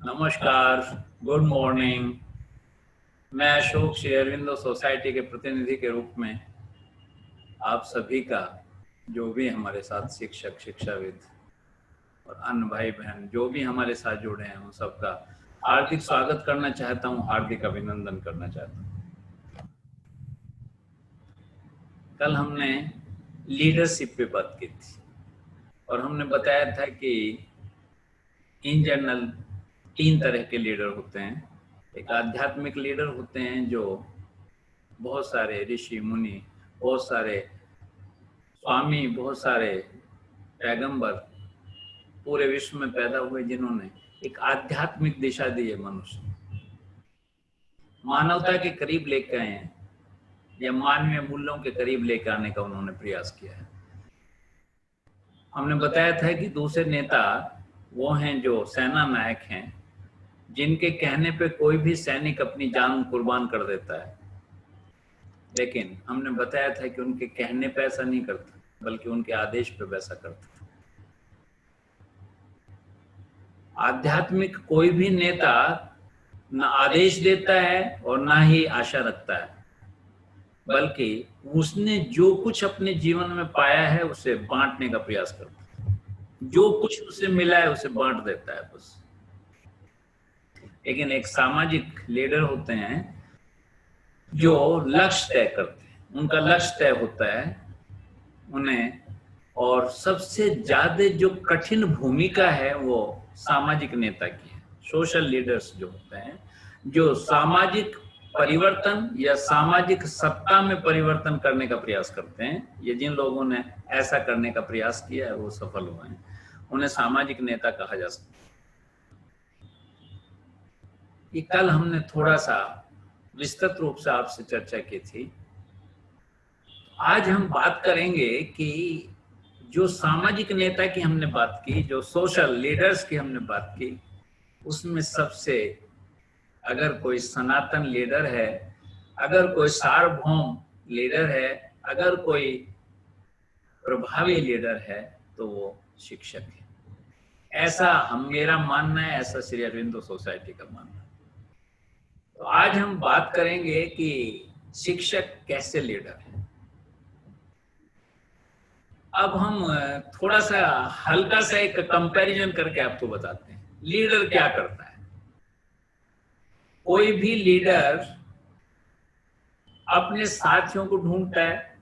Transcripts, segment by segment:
नमस्कार, good morning. मैं Ashok Shri Aurobindo society के प्रतिनिधि के रूप में आप सभी का, जो भी हमारे साथ शिक्षक, शिक्षाविद और अन्य भाई बहन जो भी हमारे साथ जुड़े हैं, उन सबका हार्दिक स्वागत करना चाहता हूं, हार्दिक अभिनंदन करना चाहता हूं। कल हमने लीडरशिप पे बात की थी और हमने बताया था कि इन जनरल 3 तरह के लीडर होते हैं। एक आध्यात्मिक लीडर होते हैं जो बहुत सारे ऋषि मुनि, बहुत सारे स्वामी, बहुत सारे पैगंबर पूरे विश्व में पैदा हुए, जिन्होंने एक आध्यात्मिक दिशा दी है, मनुष्य मानवता के करीब लेकर आए हैं या मानवीय मूल्यों के करीब लेकर आने का उन्होंने प्रयास किया है। हमने बताया था कि दूसरे नेता वो हैं जो सेना नायक हैं, जिनके कहने पे कोई भी सैनिक अपनी जान कुर्बान कर देता है, लेकिन हमने बताया था कि उनके कहने पे ऐसा नहीं करता, बल्कि उनके आदेश पे वैसा करता। आध्यात्मिक कोई भी नेता न आदेश देता है और ना ही आशा रखता है, बल्कि उसने जो कुछ अपने जीवन में पाया है उसे बांटने का प्रयास करता है। जो कुछ उसे मिला है उसे बांट देता है बस। लेकिन एक सामाजिक लीडर होते हैं जो लक्ष्य तय करते हैं, उनका लक्ष्य तय होता है उन्हें, और सबसे ज्यादा जो कठिन भूमिका है वो सामाजिक नेता की है। सोशल लीडर्स जो होते हैं, जो सामाजिक परिवर्तन या सामाजिक सत्ता में परिवर्तन करने का प्रयास करते हैं, ये जिन लोगों ने ऐसा करने का प्रयास किया है वो सफल हुए हैं, उन्हें सामाजिक नेता कहा जा सकता है। ये कल हमने थोड़ा सा विस्तृत रूप से आपसे चर्चा की थी। आज हम बात करेंगे कि जो सामाजिक नेता की हमने बात की, जो सोशल लीडर्स की हमने बात की, उसमें सबसे अगर कोई सनातन लीडर है, अगर कोई सार्वभौम लीडर है, अगर कोई प्रभावी लीडर है, तो वो शिक्षक है। ऐसा मेरा मानना है, ऐसा श्री अरविंदो सोसाइटी का मानना है। तो आज हम बात करेंगे कि शिक्षक कैसे लीडर है। अब हम थोड़ा सा हल्का सा एक कंपैरिजन करके आपको बताते हैं लीडर क्या करता है। कोई भी लीडर अपने साथियों को ढूंढता है,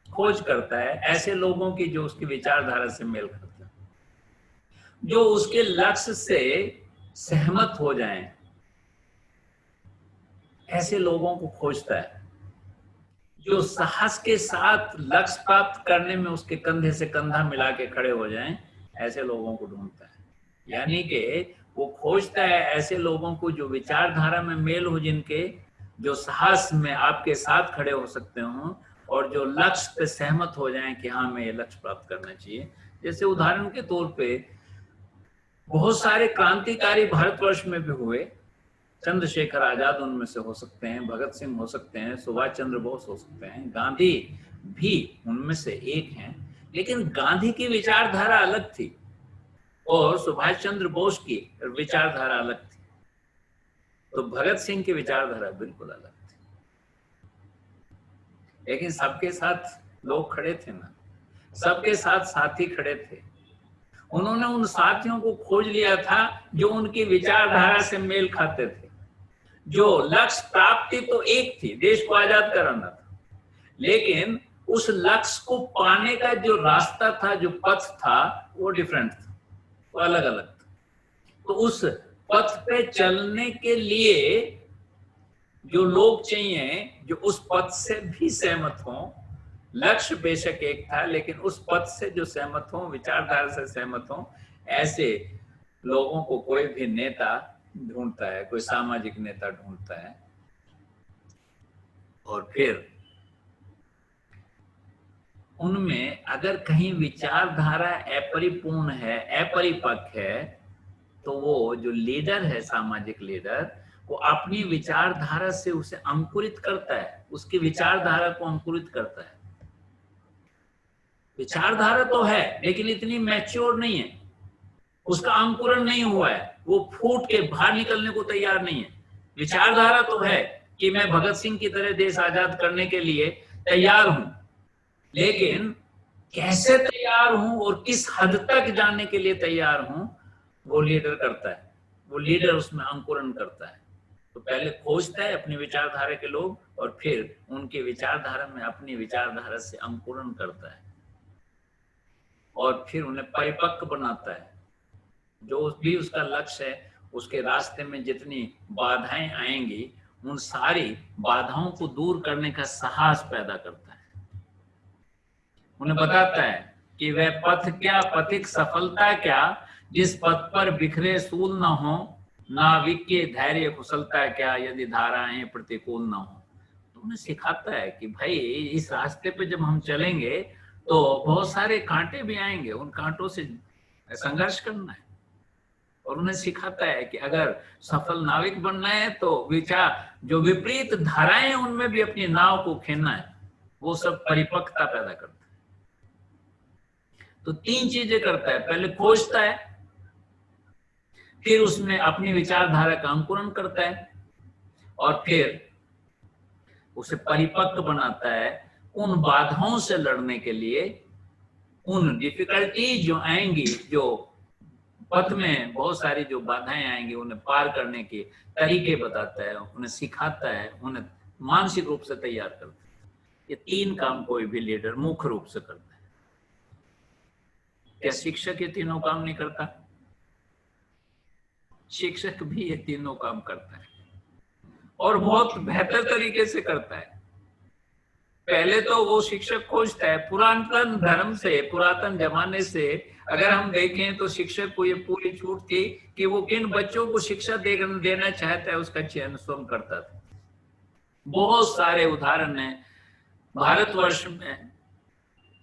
खोज करता है ऐसे लोगों की जो उसकी विचारधारा से मेल खाते हैं, जो उसके लक्ष्य से सहमत हो जाएं, ऐसे लोगों को खोजता है। जो साहस के साथ लक्ष्य प्राप्त करने में उसके कंधे से कंधा मिला के खड़े हो जाएं, ऐसे लोगों को ढूंढता है। यानी कि वो खोजता है ऐसे लोगों को जो विचारधारा में मेल हो, जिनके जो साहस में आपके साथ खड़े हो सकते हों और जो लक्ष्य पे सहमत हो जाएं कि हाँ, मैं ये लक्ष्य प्राप्त करना चाहिए। जैसे उदाहरण के तौर पे बहुत सारे क्रांतिकारी भारतवर्ष में भी हुए। चंद्रशेखर आजाद उनमें से हो सकते हैं, भगत सिंह हो सकते हैं, सुभाष चंद्र बोस हो सकते हैं, गांधी भी उनमें से एक हैं। लेकिन गांधी की विचारधारा अलग थी और सुभाष चंद्र बोस की विचारधारा अलग थी, तो भगत सिंह की विचारधारा बिल्कुल अलग थी। लेकिन सबके साथ लोग खड़े थे ना, सबके साथ साथी खड़े थे। उन्होंने उन साथियों को खोज लिया था जो उनकी विचारधारा से मेल खाते थे। जो लक्ष्य प्राप्ति तो एक थी, देश को आजाद कराना था, लेकिन उस लक्ष्य को पाने का जो रास्ता था, जो पथ था, वो डिफरेंट था, वो अलग अलग था। तो उस पथ पे चलने के लिए जो लोग चाहिए, जो उस पथ से भी सहमत हों। लक्ष्य बेशक एक था, लेकिन उस पथ से जो सहमत हों, विचारधारा से सहमत हों, ऐसे लोगों को कोई भी नेता ढूंढता है, कोई सामाजिक नेता ढूंढता है। और फिर उनमें अगर कहीं विचारधारा अपरिपूर्ण है, अपरिपक्व है, तो वो जो लीडर है, सामाजिक लीडर, वो अपनी विचारधारा से उसे अंकुरित करता है, उसकी विचारधारा को अंकुरित करता है। विचारधारा तो है लेकिन इतनी मैच्योर नहीं है, उसका अंकुरण नहीं हुआ है, वो फूट के बाहर निकलने को तैयार नहीं है। विचारधारा तो है कि मैं भगत सिंह की तरह देश आजाद करने के लिए तैयार हूं, लेकिन कैसे तैयार हूं और किस हद तक जाने के लिए तैयार हूं, वो लीडर करता है। वो लीडर उसमें अंकुरण करता है। तो पहले खोजता है अपनी विचारधारा के लोग, और फिर उनकी विचारधारा में अपनी विचारधारा से अंकुरण करता है, और फिर उन्हें परिपक्व बनाता है। जो भी उसका लक्ष्य है, उसके रास्ते में जितनी बाधाएं आएंगी, उन सारी बाधाओं को दूर करने का साहस पैदा करता है। उन्हें बताता है कि वह पथ क्या, पथिक सफलता क्या, जिस पथ पर बिखरे सूल न हो, नाविक के धैर्य कुशलता क्या, यदि धाराएं प्रतिकूल न हो। तो उन्हें सिखाता है कि भाई इस रास्ते पे जब हम चलेंगे तो बहुत सारे कांटे भी आएंगे, उन कांटों से संघर्ष करना है। और उन्हें सिखाता है कि अगर सफल नाविक बनना है तो विचार जो विपरीत धाराएं, उनमें भी अपनी नाव को खेलना है। वो सब परिपक्वता पैदा करता है। तो तीन चीजें करता है, पहले खोजता है, फिर उसमें अपनी विचारधारा का अंकुरण करता है, और फिर उसे परिपक्व बनाता है उन बाधाओं से लड़ने के लिए। उन डिफिकल्टीज जो आएंगी, जो पथ में बहुत सारी जो बाधाएं आएंगी, उन्हें पार करने के तरीके बताता है, उन्हें सिखाता है, उन्हें मानसिक रूप से तैयार करता है। ये तीन काम कोई भी लीडर मुख्य रूप से करता है। क्या शिक्षक ये तीनों काम नहीं करता? शिक्षक भी ये तीनों काम करता है, और बहुत बेहतर तरीके से करता है। पहले तो वो शिक्षक खोजता है पुरातन धर्म से, पुरातन जमाने से अगर हम देखें तो शिक्षक को ये पूरी छूट थी कि वो किन बच्चों को शिक्षा देना चाहता है, उसका चयन स्वयं करता था। बहुत सारे उदाहरण हैं भारतवर्ष में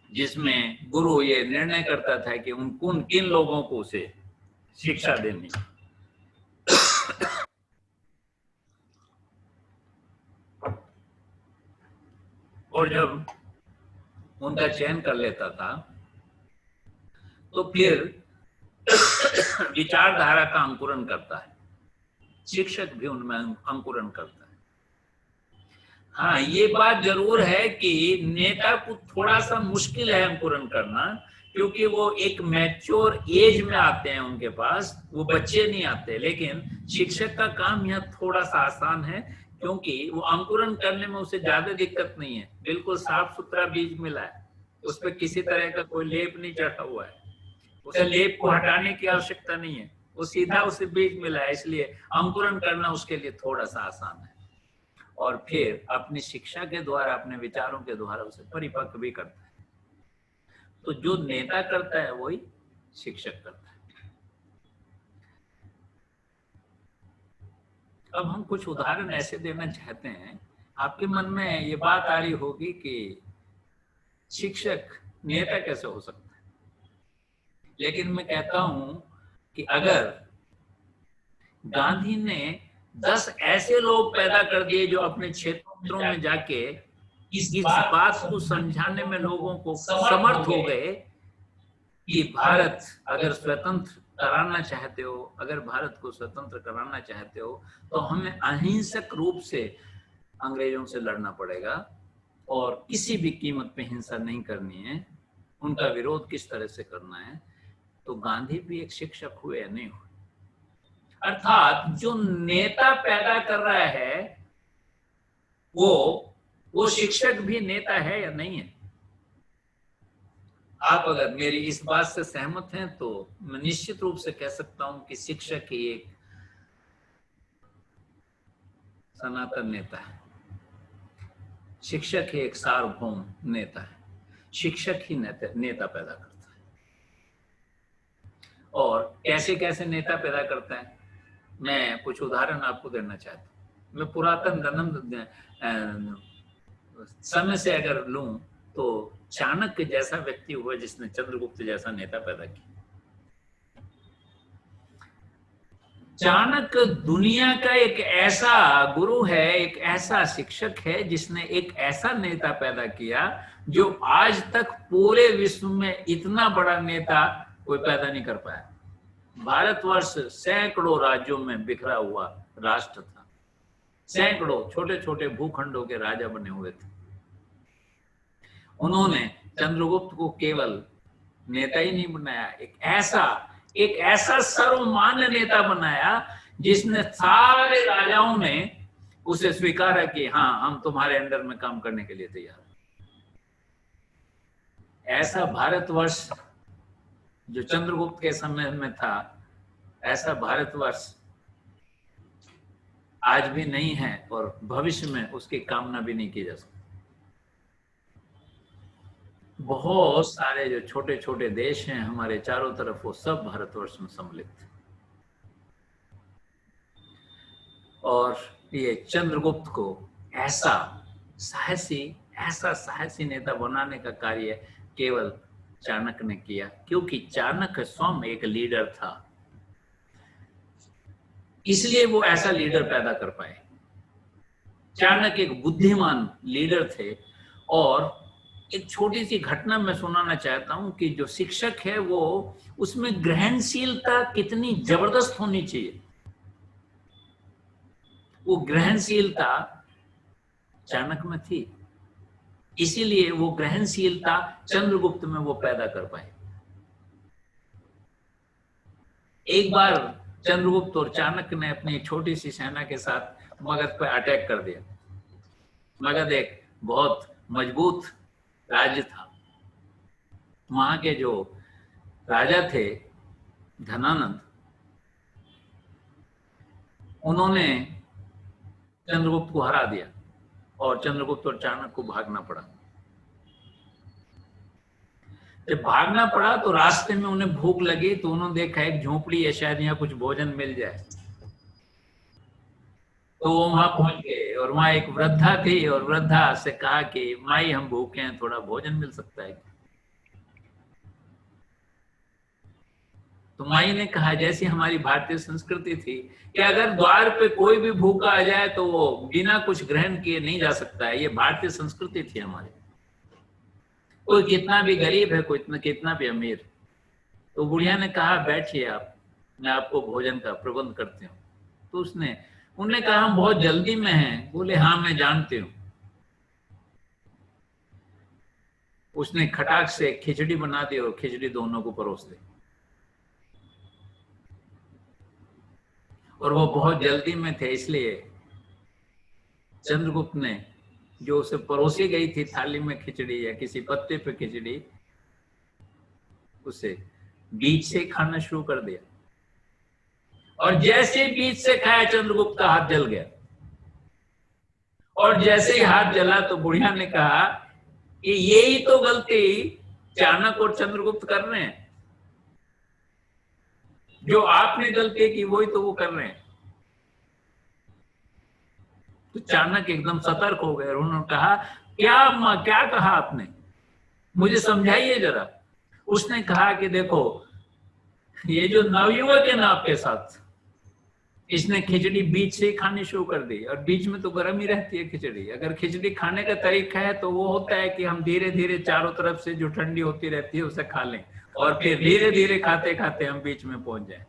जिसमें गुरु ये निर्णय करता था कि उन किन लोगों को उसे शिक्षा देनी। और जब उनका चयन कर लेता था तो फिर विचारधारा का अंकुरण करता है। शिक्षक भी उनमें अंकुरण करता है। हाँ, ये बात जरूर है कि नेता को थोड़ा सा मुश्किल है अंकुरण करना, क्योंकि वो एक मैच्योर एज में आते हैं, उनके पास वो बच्चे नहीं आते। लेकिन शिक्षक का काम यह थोड़ा सा आसान है, क्योंकि वो अंकुरण करने में उसे ज्यादा दिक्कत नहीं है। बिल्कुल साफ सुथरा बीज मिला है, उस पर किसी तरह का कोई लेप नहीं चढ़ा हुआ है, उसे लेप को हटाने की आवश्यकता नहीं है, वो सीधा उसे बीज मिला है, इसलिए अंकुरण करना उसके लिए थोड़ा सा आसान है। और फिर अपनी शिक्षा के द्वारा, अपने विचारों के द्वारा उसे परिपक्व भी करता है। तो जो नेता करता है वही शिक्षक करता है। अब हम कुछ उदाहरण ऐसे देना चाहते हैं, आपके मन में ये बात आ रही होगी कि शिक्षक नेता कैसे हो सकता है। लेकिन मैं कहता हूं कि अगर गांधी ने 10 ऐसे लोग पैदा कर दिए जो अपने क्षेत्रों में जाके इस बात को समझाने में लोगों को समर्थ हो गए कि भारत अगर स्वतंत्र कराना चाहते हो, अगर भारत को स्वतंत्र कराना चाहते हो तो हमें अहिंसक रूप से अंग्रेजों से लड़ना पड़ेगा, और किसी भी कीमत पे हिंसा नहीं करनी है, उनका विरोध किस तरह से करना है। तो गांधी भी एक शिक्षक हुए या नहीं हुए? अर्थात जो नेता पैदा कर रहा है वो शिक्षक भी नेता है या नहीं है? आप अगर मेरी इस बात से सहमत हैं तो मैं निश्चित रूप से कह सकता हूं कि शिक्षक ही एक सनातन नेता है, शिक्षक ही एक सार्वभौम नेता है, शिक्षक ही नेता पैदा करता है। और कैसे कैसे नेता पैदा करता है, मैं कुछ उदाहरण आपको देना चाहता हूँ। मैं पुरातन समय से अगर लूं तो चाणक्य जैसा व्यक्ति हुआ जिसने चंद्रगुप्त जैसा नेता पैदा किया। चाणक्य दुनिया का एक ऐसा गुरु है, एक ऐसा शिक्षक है जिसने एक ऐसा नेता पैदा किया जो आज तक पूरे विश्व में इतना बड़ा नेता कोई पैदा नहीं कर पाया। भारतवर्ष सैकड़ों राज्यों में बिखरा हुआ राष्ट्र था, सैकड़ों छोटे छोटे भूखंडों के राजा बने हुए थे। उन्होंने चंद्रगुप्त को केवल नेता ही नहीं बनाया, एक ऐसा सर्वमान्य नेता बनाया जिसने सारे राजाओं ने उसे स्वीकारा कि हाँ, हम तुम्हारे अंडर में काम करने के लिए तैयार हैं। ऐसा भारतवर्ष जो चंद्रगुप्त के समय में था, ऐसा भारतवर्ष आज भी नहीं है और भविष्य में उसकी कामना भी नहीं की जा सकती। बहुत सारे जो छोटे छोटे देश हैं हमारे चारों तरफ, वो सब भारतवर्ष में सम्मिलित थे। और ये चंद्रगुप्त को ऐसा साहसी नेता बनाने का कार्य केवल चाणक्य ने किया, क्योंकि चाणक्य स्वयं एक लीडर था, इसलिए वो ऐसा लीडर पैदा कर पाए। चाणक्य एक बुद्धिमान लीडर थे। और एक छोटी सी घटना मैं सुनाना चाहता हूं कि जो शिक्षक है वो उसमें ग्रहणशीलता कितनी जबरदस्त होनी चाहिए। वो ग्रहणशीलता चाणक्य में थी, इसीलिए वो ग्रहणशीलता चंद्रगुप्त में वो पैदा कर पाए। एक बार चंद्रगुप्त और चाणक्य ने अपनी छोटी सी सेना के साथ मगध पर अटैक कर दिया। मगध एक बहुत मजबूत राज्य था। वहां के जो राजा थे धनानंद, उन्होंने चंद्रगुप्त को हरा दिया और चंद्रगुप्त और चाणक्य को भागना पड़ा। जब भागना पड़ा तो रास्ते में उन्हें भूख लगी, तो उन्होंने देखा एक झोपड़ी है, शायद यहाँ कुछ भोजन मिल जाए। तो वो वहां पहुंच गए और वहां एक वृद्धा थी और वृद्धा से कहा कि माई, हम भूखे हैं, थोड़ा भोजन मिल सकता है? तो माई ने कहा, जैसी हमारी भारतीय संस्कृति थी कि अगर द्वार पे कोई भी भूखा आ जाए तो वो बिना कुछ ग्रहण किए नहीं जा सकता है। ये भारतीय संस्कृति थी हमारी। कोई कितना भी गरीब है, कोई कितना भी अमीर। तो बुढ़िया ने कहा, बैठिए आप, मैं आपको भोजन का प्रबंध करती हूँ। तो उन्होंने कहा, हम बहुत जल्दी में हैं। बोले, हाँ मैं जानती हूँ। उसने खटाक से खिचड़ी बना दी और खिचड़ी दोनों को परोस दी। और वो बहुत जल्दी में थे, इसलिए चंद्रगुप्त ने जो उसे परोसी गई थी थाली में खिचड़ी या किसी पत्ते पे खिचड़ी, उसे बीच से खाना शुरू कर दिया। और जैसे बीच से खाया, चंद्रगुप्त का हाथ जल गया। और जैसे ही हाथ जला तो बुढ़िया ने कहा कि यही तो गलती चाणक्य और चंद्रगुप्त कर रहे हैं। जो आपने गलती की वही तो वो कर रहे हैं। तो चाणक्य एकदम सतर्क हो गए और उन्होंने कहा, क्या कहा आपने, मुझे समझाइए जरा। उसने कहा कि देखो, ये जो नवयुवक है ना आपके साथ, इसने खिचड़ी बीच से ही खानी शुरू कर दी। और बीच में तो गर्म ही रहती है खिचड़ी। अगर खिचड़ी खाने का तरीका है तो वो होता है कि हम धीरे धीरे चारों तरफ से जो ठंडी होती रहती है उसे खा लें, और फिर धीरे धीरे खाते खाते हम बीच में पहुंच जाएं।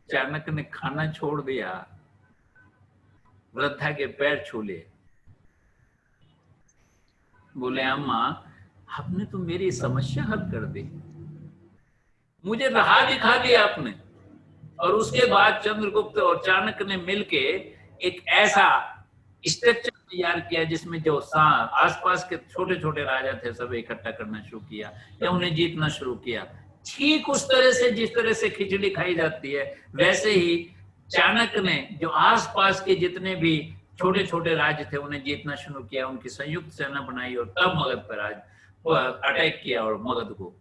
चाणक्य ने खाना छोड़ दिया, वृद्धा के पैर छू लिए। बोले, अम्मा, आपने तो मेरी समस्या हल कर दी, मुझे राह दिखा दिया आपने। और उसके बाद चंद्रगुप्त और चाणक्य ने मिलके एक ऐसा स्ट्रक्चर तैयार किया जिसमें जो आसपास के छोटे छोटे राजा थे सब इकट्ठा करना शुरू किया या उन्हें जीतना शुरू किया। ठीक उस तरह से जिस तरह से खिचड़ी खाई जाती है, वैसे ही चाणक्य ने जो आसपास के जितने भी छोटे छोटे राज्य थे उन्हें जीतना शुरू किया, उनकी संयुक्त सेना बनाई और तब मगध पर अटैक किया और मगध को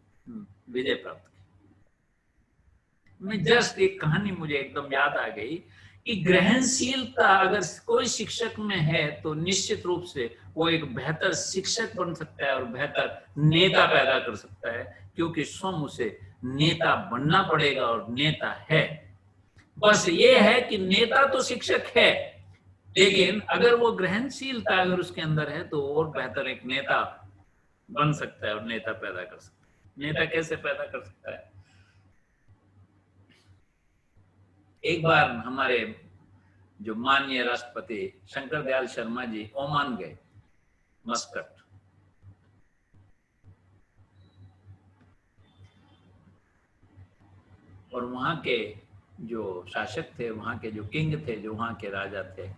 विजय प्राप्त की। मैं जस्ट एक कहानी मुझे एकदम याद आ गई कि ग्रहणशीलता अगर कोई शिक्षक में है तो निश्चित रूप से वो एक बेहतर शिक्षक बन सकता है और बेहतर नेता पैदा कर सकता है, क्योंकि स्वयं उसे नेता बनना पड़ेगा और नेता है। बस ये है कि नेता तो शिक्षक है, लेकिन अगर वो ग्रहणशीलता अगर उसके अंदर है तो और बेहतर एक नेता बन सकता है और नेता पैदा कर सकता है। नेता कैसे पैदा कर सकता है? एक बार हमारे जो माननीय राष्ट्रपति शंकर दयाल शर्मा जी ओमान गए, मस्कट, और वहां के जो शासक थे, वहां के जो किंग थे, जो वहां के राजा थे,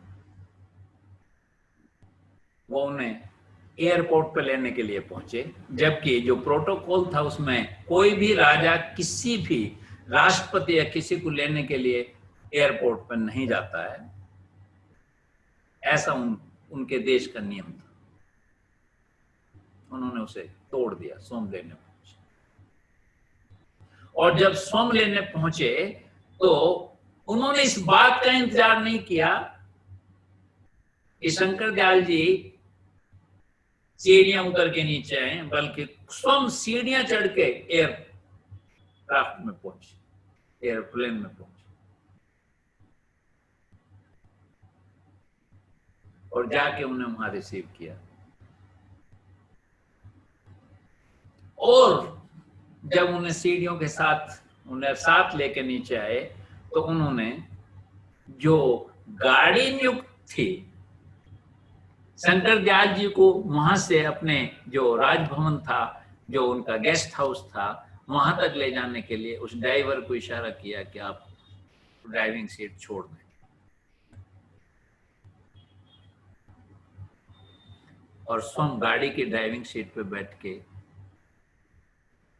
वो उन्हें एयरपोर्ट पे लेने के लिए पहुंचे, जबकि जो प्रोटोकॉल था उसमें कोई भी राजा किसी भी राष्ट्रपति या किसी को लेने के लिए एयरपोर्ट पर नहीं जाता है, ऐसा उनके देश का नियम था। उन्होंने उसे तोड़ दिया, सोम लेने पहुंचे। और जब सोम लेने पहुंचे तो उन्होंने इस बात का इंतजार नहीं किया कि शंकर दयाल जी सीढ़ियां उतर के नीचे आए, बल्कि स्वयं सीढ़ियां चढ़ के एयरक्राफ्ट में पहुंचे, एयरप्लेन में पहुंचे, और जाके उन्हें वहां रिसीव किया। और जब उन्हें सीढ़ियों के साथ उन्हें साथ लेके नीचे आए तो उन्होंने जो गाड़ी नियुक्त थी शंकर दयाल जी को वहां से अपने जो राजभवन था, जो उनका गेस्ट हाउस था, वहां तक ले जाने के लिए उस ड्राइवर को इशारा किया कि आप ड्राइविंग सीट छोड़ दें। और स्वयं गाड़ी की ड्राइविंग सीट पे बैठ के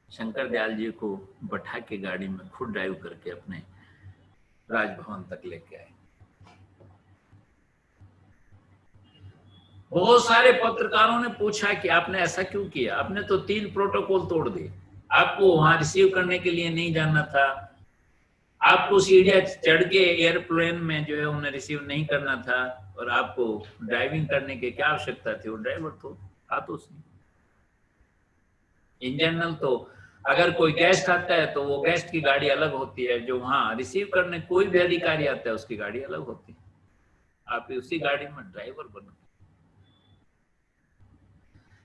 शंकर दयाल जी को बैठा के गाड़ी में खुद ड्राइव करके अपने राजभवन तक लेके आए। बहुत सारे पत्रकारों ने पूछा कि आपने ऐसा क्यों किया? आपने तो 3 प्रोटोकॉल तोड़ दिए। आपको वहां रिसीव करने के लिए नहीं जाना था, आपको सीढ़ियां चढ़ के एयरप्लेन में जो है उन्हें रिसीव नहीं करना था, और आपको ड्राइविंग करने की क्या आवश्यकता थी? वो ड्राइवर तो था तो उसने। इन जनरल तो अगर कोई गेस्ट आता है तो वो गेस्ट की गाड़ी अलग होती है, जो वहां रिसीव करने कोई भी अधिकारी आता है उसकी गाड़ी अलग होती है। आप उसी गाड़ी में ड्राइवर बनो।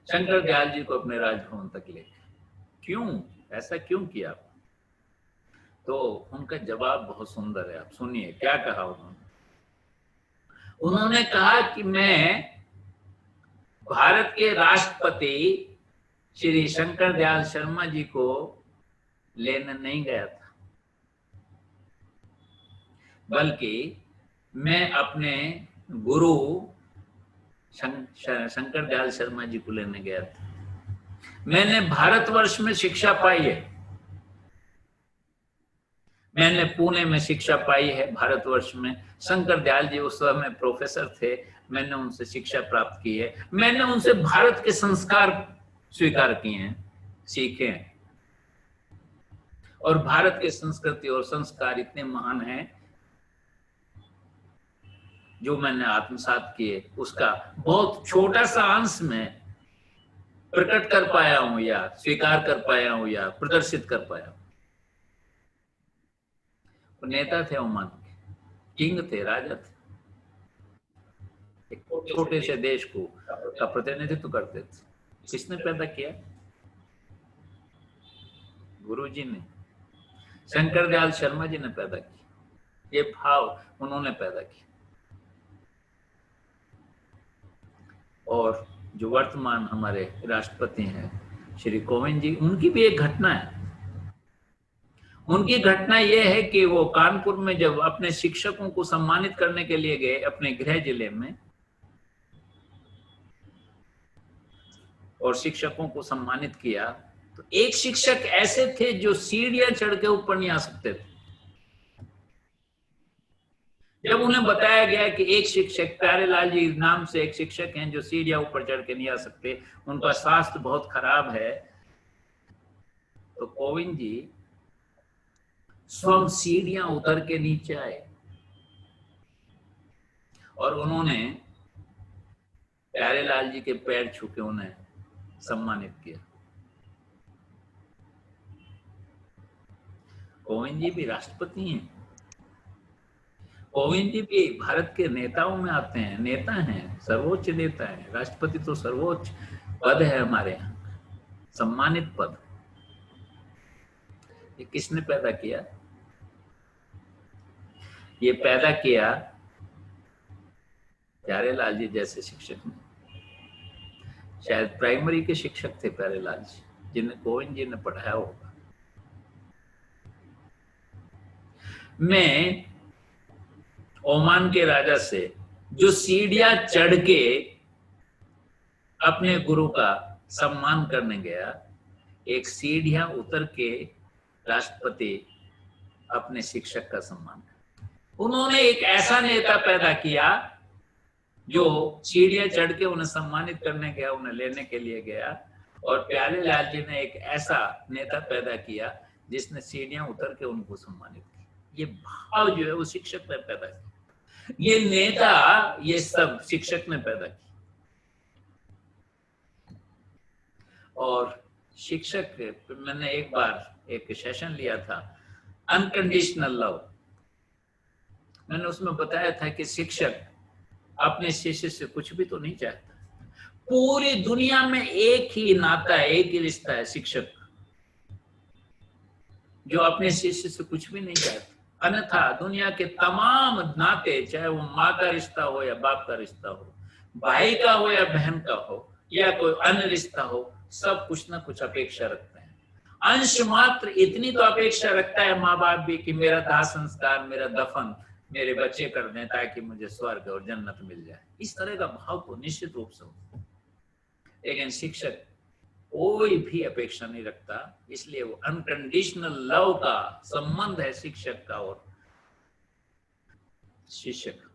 शंकर दयाल जी को अपने राजभवन तक ले गए। क्यों? ऐसा क्यों किया? तो उनका जवाब बहुत सुंदर है, आप सुनिए क्या कहा उन्होंने। उन्होंने कहा कि मैं भारत के राष्ट्रपति श्री शंकर दयाल शर्मा जी को लेने नहीं गया था, बल्कि मैं अपने गुरु शंकर दयाल शर्मा जी को लेने गया था। मैंने भारतवर्ष में शिक्षा पाई है, मैंने पुणे में शिक्षा पाई है भारतवर्ष में। शंकर दयाल जी उस समय प्रोफेसर थे, मैंने उनसे शिक्षा प्राप्त की है, मैंने उनसे भारत के संस्कार स्वीकार किए हैं, सीखे हैं। और भारत के संस्कृति और संस्कार इतने महान हैं जो मैंने आत्मसात किए, उसका बहुत छोटा सा अंश में प्रकट कर पाया हूं, या स्वीकार कर पाया हूं, या प्रदर्शित कर पाया हूं। नेता थे ओमान के, किंग थे, राजा थे, एक छोटे से देश को का प्रतिनिधित्व करते थे। किसने पैदा किया? गुरु जी ने, शंकर दयाल शर्मा जी ने पैदा किया। ये भाव उन्होंने पैदा किया। और जो वर्तमान हमारे राष्ट्रपति हैं श्री कोविंद जी, उनकी भी एक घटना है। उनकी घटना यह है कि वो कानपुर में जब अपने शिक्षकों को सम्मानित करने के लिए गए अपने गृह जिले में, और शिक्षकों को सम्मानित किया, तो एक शिक्षक ऐसे थे जो सीढ़ियां चढ़ के ऊपर नहीं आ सकते थे। जब उन्हें बताया गया कि एक शिक्षक, प्यारेलाल जी नाम से एक शिक्षक हैं जो सीढ़ियां ऊपर चढ़ के नहीं आ सकते, उनका स्वास्थ्य बहुत खराब है, तो कोविंद जी स्वयं सीढ़ियां उतर के नीचे आए और उन्होंने प्यारेलाल जी के पैर छू के उन्हें सम्मानित किया। कोविंद जी भी राष्ट्रपति हैं, कोविंद जी भी भारत के नेताओं में आते हैं, नेता हैं, सर्वोच्च नेता हैं। राष्ट्रपति तो सर्वोच्च पद है हमारे यहाँ। सम्मानित पद, ये किसने पैदा किया? ये पैदा किया प्यारेलाल जी जैसे शिक्षक ने। शायद प्राइमरी के शिक्षक थे प्यारेलाल जी, जिन्हें गोविंद जी ने पढ़ाया होगा। मैं ओमान के राजा से जो सीढ़ियां चढ़ के अपने गुरु का सम्मान करने गया, एक सीढ़ियां उतर के राष्ट्रपति अपने शिक्षक का सम्मान कर, उन्होंने एक ऐसा नेता पैदा किया जो सीढ़ियां चढ़ के उन्हें सम्मानित करने गया, उन्हें लेने के लिए गया। और प्यारेलाल जी ने एक ऐसा नेता पैदा किया जिसने सीढ़ियां उतर के उनको सम्मानित किया। ये भाव जो है वो शिक्षक ने पैदा किया, ये नेता, ये सब शिक्षक ने पैदा किया। और शिक्षक, मैंने एक बार एक सेशन लिया था अनकंडीशनल लव, मैंने उसमें बताया था कि शिक्षक अपने शिष्य से कुछ भी तो नहीं चाहता। पूरी दुनिया में एक ही नाता है, एक ही रिश्ता है शिक्षक, जो अपने शिष्य से कुछ भी नहीं चाहता। अन्यथा दुनिया के तमाम नाते, चाहे वो माँ का रिश्ता हो या बाप का रिश्ता हो, भाई का हो या बहन का हो या कोई अन्य रिश्ता हो, सब कुछ ना कुछ अपेक्षा रखते हैं। अंश मात्र इतनी तो अपेक्षा रखता है माँ बाप भी कि मेरा दाह संस्कार, मेरा दफन मेरे बच्चे कर दें ताकि मुझे स्वर्ग और जन्नत मिल जाए। इस तरह का भाव तो निश्चित रूप से हो, लेकिन शिक्षक कोई भी अपेक्षा नहीं रखता। इसलिए वो अनकंडीशनल लव का संबंध है शिक्षक का और शिष्य का।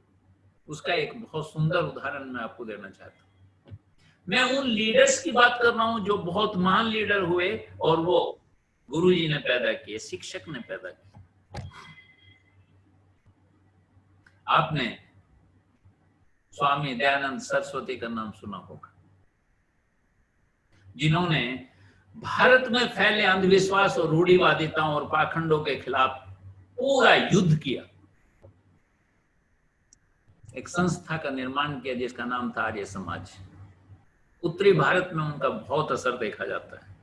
उसका एक बहुत सुंदर उदाहरण मैं आपको देना चाहता हूँ। मैं उन लीडर्स की बात कर रहा हूं जो बहुत महान लीडर हुए और वो गुरुजी ने पैदा किए, शिक्षक ने पैदा किए। आपने स्वामी दयानंद सरस्वती का नाम सुना होगा, जिन्होंने भारत में फैले अंधविश्वास और रूढ़िवादिताओं और पाखंडों के खिलाफ पूरा युद्ध किया। एक संस्था का निर्माण किया जिसका नाम था आर्य समाज। उत्तरी भारत में उनका बहुत असर देखा जाता है।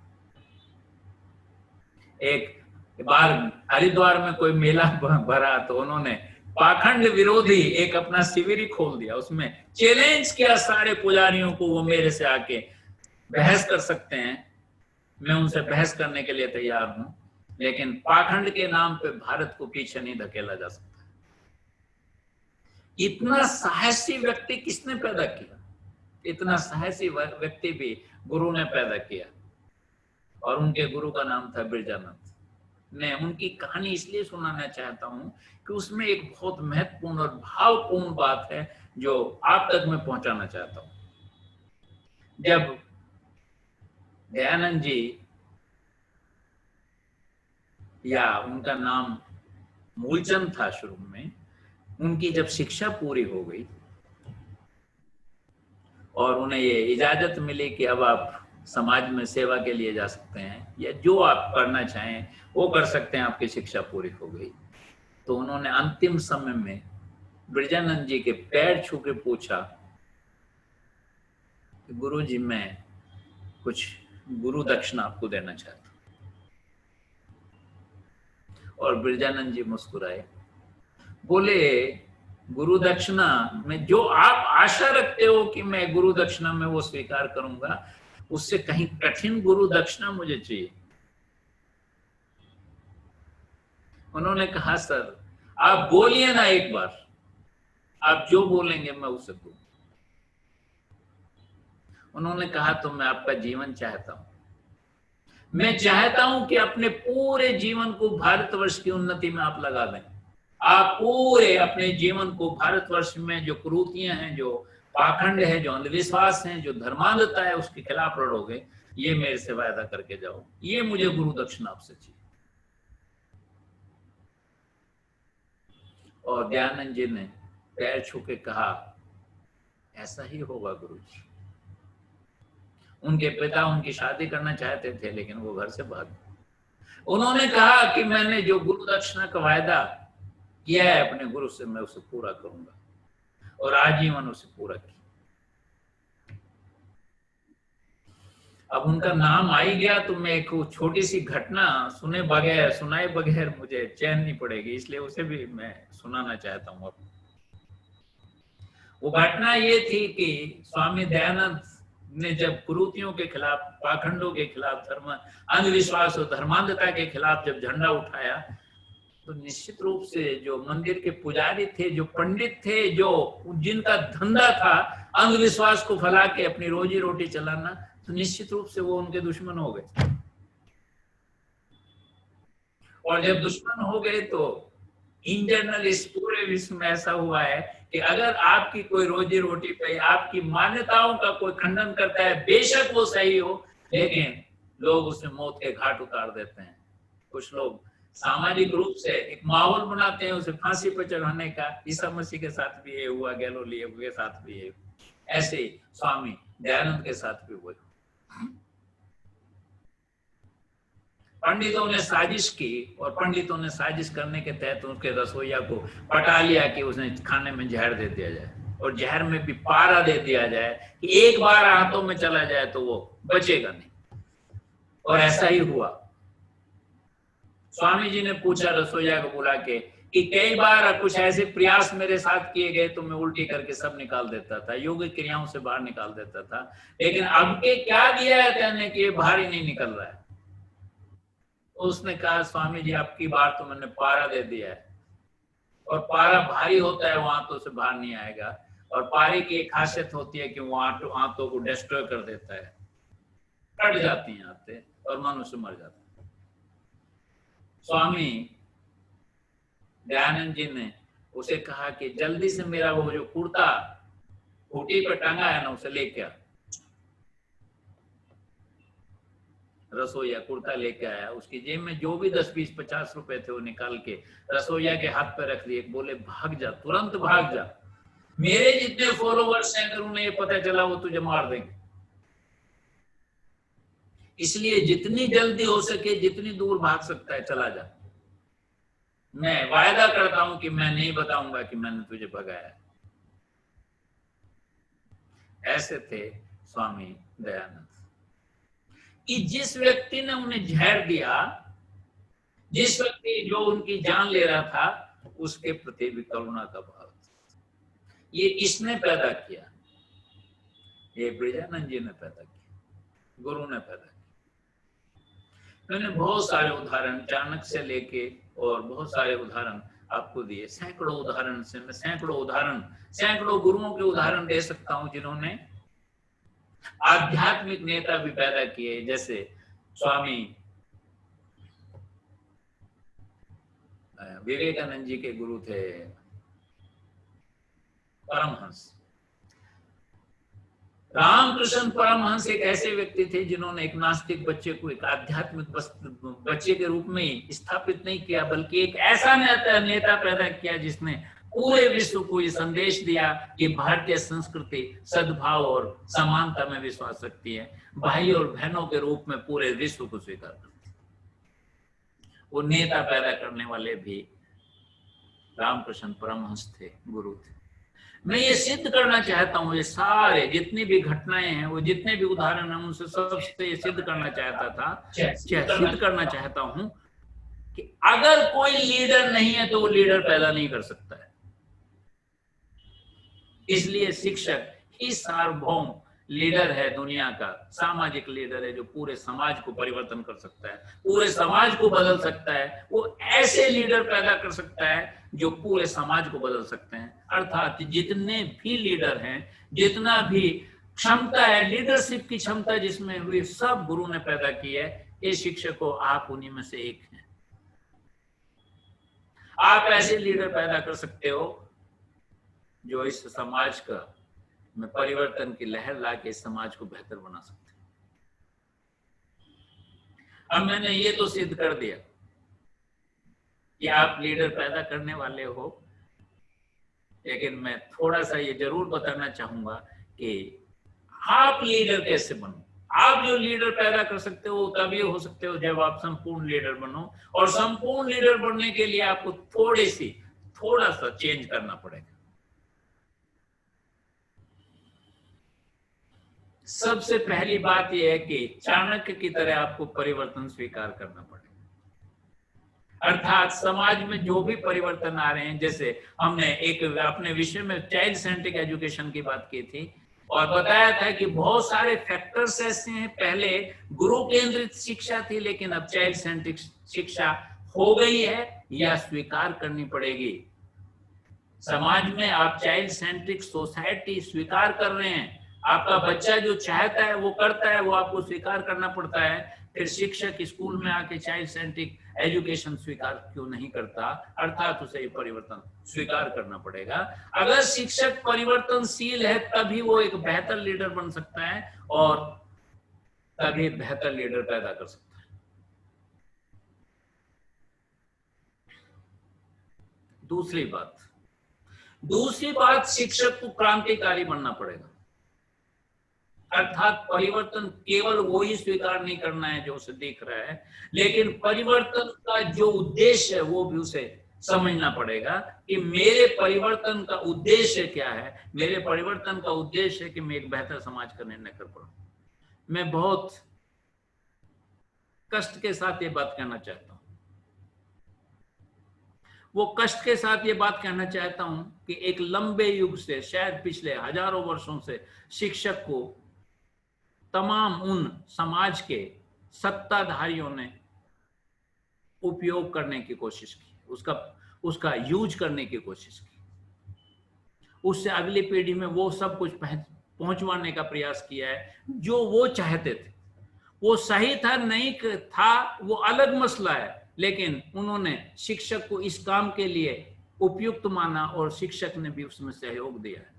एक बार हरिद्वार में कोई मेला भरा तो उन्होंने पाखंड विरोधी एक अपना शिविर ही खोल दिया। उसमें चैलेंज किया सारे पुजारियों को, वो मेरे से आके बहस कर सकते हैं, मैं उनसे बहस करने के लिए तैयार हूं, लेकिन पाखंड के नाम पे भारत को पीछे नहीं धकेला जा सकता। इतना साहसी व्यक्ति किसने पैदा किया? इतना साहसी व्यक्ति भी गुरु ने पैदा किया, और उनके गुरु का नाम था बिरजानंद। मैं उनकी कहानी इसलिए सुनाना चाहता हूं कि उसमें एक बहुत महत्वपूर्ण और भावपूर्ण बात है जो आप तक मैं पहुंचाना चाहता हूं। जब दयानंद जी, या उनका नाम मूलचंद था शुरू में, उनकी जब शिक्षा पूरी हो गई और उन्हें ये इजाजत मिली कि अब आप समाज में सेवा के लिए जा सकते हैं या जो आप करना चाहें वो कर सकते हैं, आपकी शिक्षा पूरी हो गई, तो उन्होंने अंतिम समय में बिरजानंद जी के पैर छू के पूछा कि गुरुजी, मैं कुछ गुरु दक्षिणा आपको देना चाहता हूं। और बिरजानंद जी मुस्कुराए, बोले, गुरु दक्षिणा में जो आप आशा रखते हो कि मैं गुरु दक्षिणा में वो स्वीकार करूंगा, उससे कहीं कठिन गुरु दक्षिणा मुझे चाहिए। उन्होंने कहा, सर आप बोलिए ना एक बार, आप जो बोलेंगे मैं उसे दूंगा। उन्होंने कहा, तो मैं आपका जीवन चाहता हूं। मैं चाहता हूं कि अपने पूरे जीवन को भारतवर्ष की उन्नति में आप लगा दें। आप पूरे अपने जीवन को भारतवर्ष में जो कुरीतियां हैं, जो पाखंड है, जो अंधविश्वास हैं, जो धर्मांधता है, उसके खिलाफ लड़ोगे। ये मेरे से वायदा करके जाओ, ये मुझे गुरु दक्षिणा आपसे चाहिए। और दयानंद जी ने पैर छू के कहा, ऐसा ही होगा गुरुजी। उनके पिता उनकी शादी करना चाहते थे, लेकिन वो घर से भाग गए। उन्होंने कहा कि मैंने जो गुरु दक्षिणा का वायदा किया है अपने गुरु से, मैं उसे पूरा करूंगा, और आजीवन उसे पूरा किया। अब उनका नाम आ ही गया तो मैं एक छोटी सी घटना सुनाए बगैर मुझे चैन नहीं पड़ेगी, इसलिए उसे भी मैं सुनाना चाहता हूँ। वो घटना ये थी कि स्वामी दयानंद ने जब कुरीतियों के खिलाफ, पाखंडों के खिलाफ, धर्म अंधविश्वास और धर्मांधता के खिलाफ जब झंडा उठाया, तो निश्चित रूप से जो मंदिर के पुजारी थे, जो पंडित थे, जो जिनका धंधा था अंधविश्वास को फैला के अपनी रोजी रोटी चलाना, तो निश्चित रूप से वो उनके दुश्मन हो गए। और जब दुश्मन हो गए तो इन जनरल इस पूरे विश्व में ऐसा हुआ है कि अगर आपकी कोई रोजी रोटी पे आपकी मान्यताओं का कोई खंडन करता है, बेशक वो सही हो, लेकिन लोग उसे मौत के घाट उतार देते हैं। कुछ लोग सामाजिक रूप से एक माहौल बनाते हैं उसे फांसी पर चढ़ाने का। ईसा मसीह के साथ भी ये हुआ, गैलीलियो के साथ भी ये, ऐसे ही स्वामी दयानंद के साथ भी हुआ। पंडितों ने साजिश की और पंडितों ने साजिश करने के तहत उसके रसोइया को पटा लिया कि उसने खाने में जहर दे दिया जाए, और जहर में भी पारा दे दिया जाए कि एक बार हाथों में चला जाए तो वो बचेगा नहीं। और ऐसा ही हुआ। स्वामी जी ने पूछा रसोइया को बुला के कि कई बार कुछ ऐसे प्रयास मेरे साथ किए गए तो मैं उल्टी करके सब निकाल देता था, योगिक क्रियाओं से बाहर निकाल देता था, लेकिन अब के क्या दिया है कहने कि ये बाहर ही नहीं निकल रहा है। उसने कहा स्वामी जी आपकी बार तो मैंने पारा दे दिया है, और पारा भारी होता है, वो आंतों से बाहर नहीं आएगा, और पारे की एक खासियत होती है कि वो आंतों को डिस्ट्रॉय कर देता है, कट जाती हैं आंतें और मनुष्य मर जाता है। स्वामी दयानंद जी ने उसे कहा कि जल्दी से मेरा वो जो कुर्ता खूंटी पर टंगा है ना उसे लेके आ। रसोइया कुर्ता लेके आया, उसकी जेब में जो भी 10, 20, 50 रुपए थे वो निकाल के रसोइया के हाथ पे रख दिए, बोले भाग जा, तुरंत भाग जा, मेरे जितने फॉलोवर्स हैं अगर उन्हें ये पता चला वो तुझे मार देंगे, इसलिए जितनी जल्दी हो सके, जितनी दूर भाग सकता है चला जा। मैं वायदा करता हूं कि मैं नहीं बताऊंगा कि मैंने तुझे भगाया। ऐसे थे स्वामी दयानंद कि जिस व्यक्ति ने उन्हें जहर दिया, जिस व्यक्ति जो उनकी जान ले रहा था, उसके प्रति भी करुणा का भाव। ये किसने पैदा किया? ये ब्रजानंद जी ने पैदा किया, गुरु ने पैदा किया। मैंने बहुत सारे उदाहरण चाणक्य से लेके और बहुत सारे उदाहरण आपको दिए, सैकड़ों उदाहरण से मैं सैकड़ों गुरुओं के उदाहरण दे सकता हूं जिन्होंने आध्यात्मिक नेता भी पैदा किए। जैसे स्वामी विवेकानंद जी के गुरु थे परमहंस रामकृष्ण परमहंस। एक ऐसे व्यक्ति थे जिन्होंने एक नास्तिक बच्चे को एक आध्यात्मिक बच्चे के रूप में स्थापित नहीं किया, बल्कि एक ऐसा नेता पैदा किया जिसने पूरे विश्व को ये संदेश दिया कि भारतीय संस्कृति सद्भाव और समानता में विश्वास रखती है, भाई और बहनों के रूप में पूरे विश्व को स्वीकार करती है। वो नेता पैदा करने वाले भी रामकृष्ण परमहंस थे, गुरु थे। मैं ये सिद्ध करना चाहता हूँ, ये सारे जितनी भी घटनाएं हैं, वो जितने भी उदाहरण हैं, उनसे सबसे ये सिद्ध करना चाहता हूँ कि अगर कोई लीडर नहीं है तो वो लीडर पैदा नहीं कर सकता है। इसलिए शिक्षक ही सार्वभौम लीडर है दुनिया का, सामाजिक लीडर है जो पूरे समाज को परिवर्तन कर सकता है, पूरे समाज को बदल सकता है। वो ऐसे लीडर पैदा कर सकता है जो पूरे समाज को बदल सकते हैं। अर्थात जितने भी लीडर हैं, जितना भी क्षमता है, लीडरशिप की क्षमता जिसमें हुई, सब गुरु ने पैदा की है। ये शिक्षकों, आप उन्हीं में से एक हैं। आप ऐसे लीडर पैदा कर सकते हो जो इस समाज का में परिवर्तन की लहर लाके इस समाज को बेहतर बना सकते हैं। अब मैंने ये तो सिद्ध कर दिया कि आप लीडर पैदा करने वाले हो, लेकिन मैं थोड़ा सा ये जरूर बताना चाहूंगा कि आप लीडर कैसे बनो। आप जो लीडर पैदा कर सकते हो तभी हो सकते हो जब आप संपूर्ण लीडर बनो, और संपूर्ण लीडर बनने के लिए आपको थोड़ा सा चेंज करना पड़ेगा। सबसे पहली बात यह है कि चाणक्य की तरह आपको परिवर्तन स्वीकार करना पड़ेगा। अर्थात समाज में जो भी परिवर्तन आ रहे हैं, जैसे हमने एक अपने विषय में चाइल्ड सेंट्रिक एजुकेशन की बात की थी और बताया था कि बहुत सारे फैक्टर्स ऐसे हैं। पहले गुरु केंद्रित शिक्षा थी, लेकिन अब चाइल्ड सेंट्रिक शिक्षा हो गई है, या स्वीकार करनी पड़ेगी। समाज में आप चाइल्ड सेंट्रिक सोसाइटी स्वीकार कर रहे हैं, आपका बच्चा जो चाहता है वो करता है, वो आपको स्वीकार करना पड़ता है। फिर शिक्षक स्कूल में आके चाइल्ड सेंट्रिक एजुकेशन स्वीकार क्यों नहीं करता? अर्थात उसे ये परिवर्तन स्वीकार करना पड़ेगा। अगर शिक्षक परिवर्तनशील है तभी वो एक बेहतर लीडर बन सकता है और तभी बेहतर लीडर पैदा कर सकता है। दूसरी बात शिक्षक को क्रांतिकारी बनना पड़ेगा। अर्थात परिवर्तन केवल वो ही स्वीकार नहीं करना है जो उसे दिख रहा है, लेकिन परिवर्तन का जो उद्देश्य है वो भी उसे समझना पड़ेगा कि मेरे परिवर्तन का उद्देश्य क्या है। मेरे परिवर्तन का उद्देश्य है कि मैं एक बेहतर समाज का निर्णय कर पाऊं। मैं बहुत कष्ट के साथ ये बात कहना चाहता हूं, वो कष्ट के साथ ये बात कहना चाहता हूं कि एक लंबे युग से, शायद पिछले हजारों वर्षों से शिक्षक को तमाम उन समाज के सत्ताधारियों ने उपयोग करने की कोशिश की, उसका यूज करने की कोशिश की। उससे अगली पीढ़ी में वो सब कुछ पहुंचवाने का प्रयास किया है जो वो चाहते थे। वो सही था नहीं था वो अलग मसला है, लेकिन उन्होंने शिक्षक को इस काम के लिए उपयुक्त माना और शिक्षक ने भी उसमें सहयोग दिया है।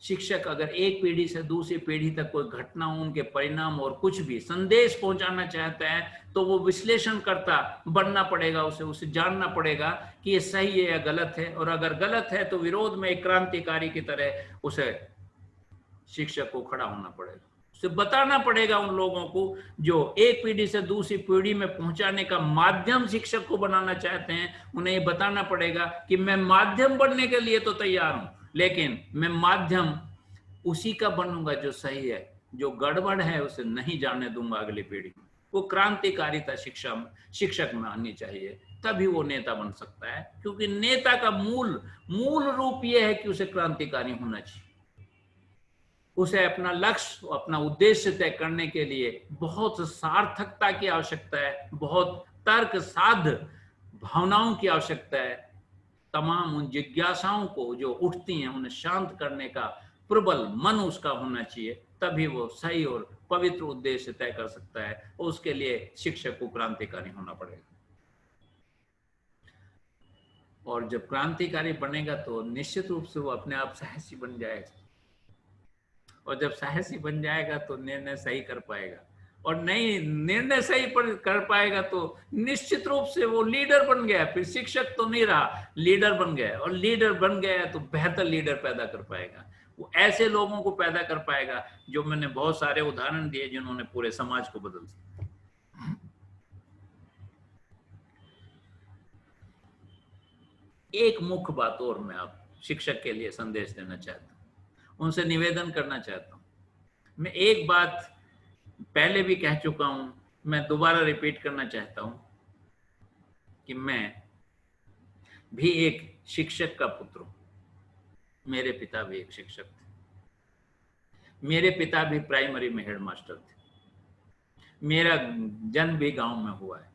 शिक्षक अगर एक पीढ़ी से दूसरी पीढ़ी तक कोई घटना, उनके परिणाम और कुछ भी संदेश पहुंचाना चाहता है तो वो विश्लेषण करता बनना पड़ेगा, उसे जानना पड़ेगा कि ये सही है या गलत है, और अगर गलत है तो विरोध में एक क्रांतिकारी की तरह उसे शिक्षक को खड़ा होना पड़ेगा। उसे बताना पड़ेगा उन लोगों को जो एक पीढ़ी से दूसरी पीढ़ी में पहुंचाने का माध्यम शिक्षक को बनाना चाहते हैं, उन्हें ये बताना पड़ेगा कि मैं माध्यम बनने के लिए तो तैयार हूं, लेकिन मैं माध्यम उसी का बनूंगा जो सही है, जो गड़बड़ है उसे नहीं जाने दूंगा अगली पीढ़ी में। वो क्रांतिकारिता शिक्षक में आनी चाहिए, तभी वो नेता बन सकता है। क्योंकि नेता का मूल रूप यह है कि उसे क्रांतिकारी होना चाहिए। उसे अपना लक्ष्य, अपना उद्देश्य तय करने के लिए बहुत सार्थकता की आवश्यकता है, बहुत तर्क साध्य भावनाओं की आवश्यकता है। तमाम उन जिज्ञासाओं को जो उठती हैं उन्हें शांत करने का प्रबल मन उसका होना चाहिए, तभी वो सही और पवित्र उद्देश्य तय कर सकता है। और उसके लिए शिक्षक को क्रांतिकारी होना पड़ेगा। और जब क्रांतिकारी बनेगा तो निश्चित रूप से वो अपने आप साहसी बन जाएगा, और जब साहसी बन जाएगा तो निर्णय सही कर पाएगा, और नहीं निर्णय सही कर पाएगा तो निश्चित रूप से वो लीडर बन गया। फिर शिक्षक तो नहीं रहा, लीडर बन गया, और लीडर बन गया तो बेहतर लीडर पैदा कर पाएगा। वो ऐसे लोगों को पैदा कर पाएगा जो मैंने बहुत सारे उदाहरण दिए जिन्होंने पूरे समाज को बदल दिया। एक मुख्य बात और मैं आप शिक्षक के लिए संदेश देना चाहता हूं, उनसे निवेदन करना चाहता हूं। मैं एक बात पहले भी कह चुका हूं, मैं दोबारा रिपीट करना चाहता हूं कि मैं भी एक शिक्षक का पुत्र हूं। मेरे पिता भी एक शिक्षक थे। मेरे पिता भी प्राइमरी में हेडमास्टर थे। मेरा जन्म भी गांव में हुआ है।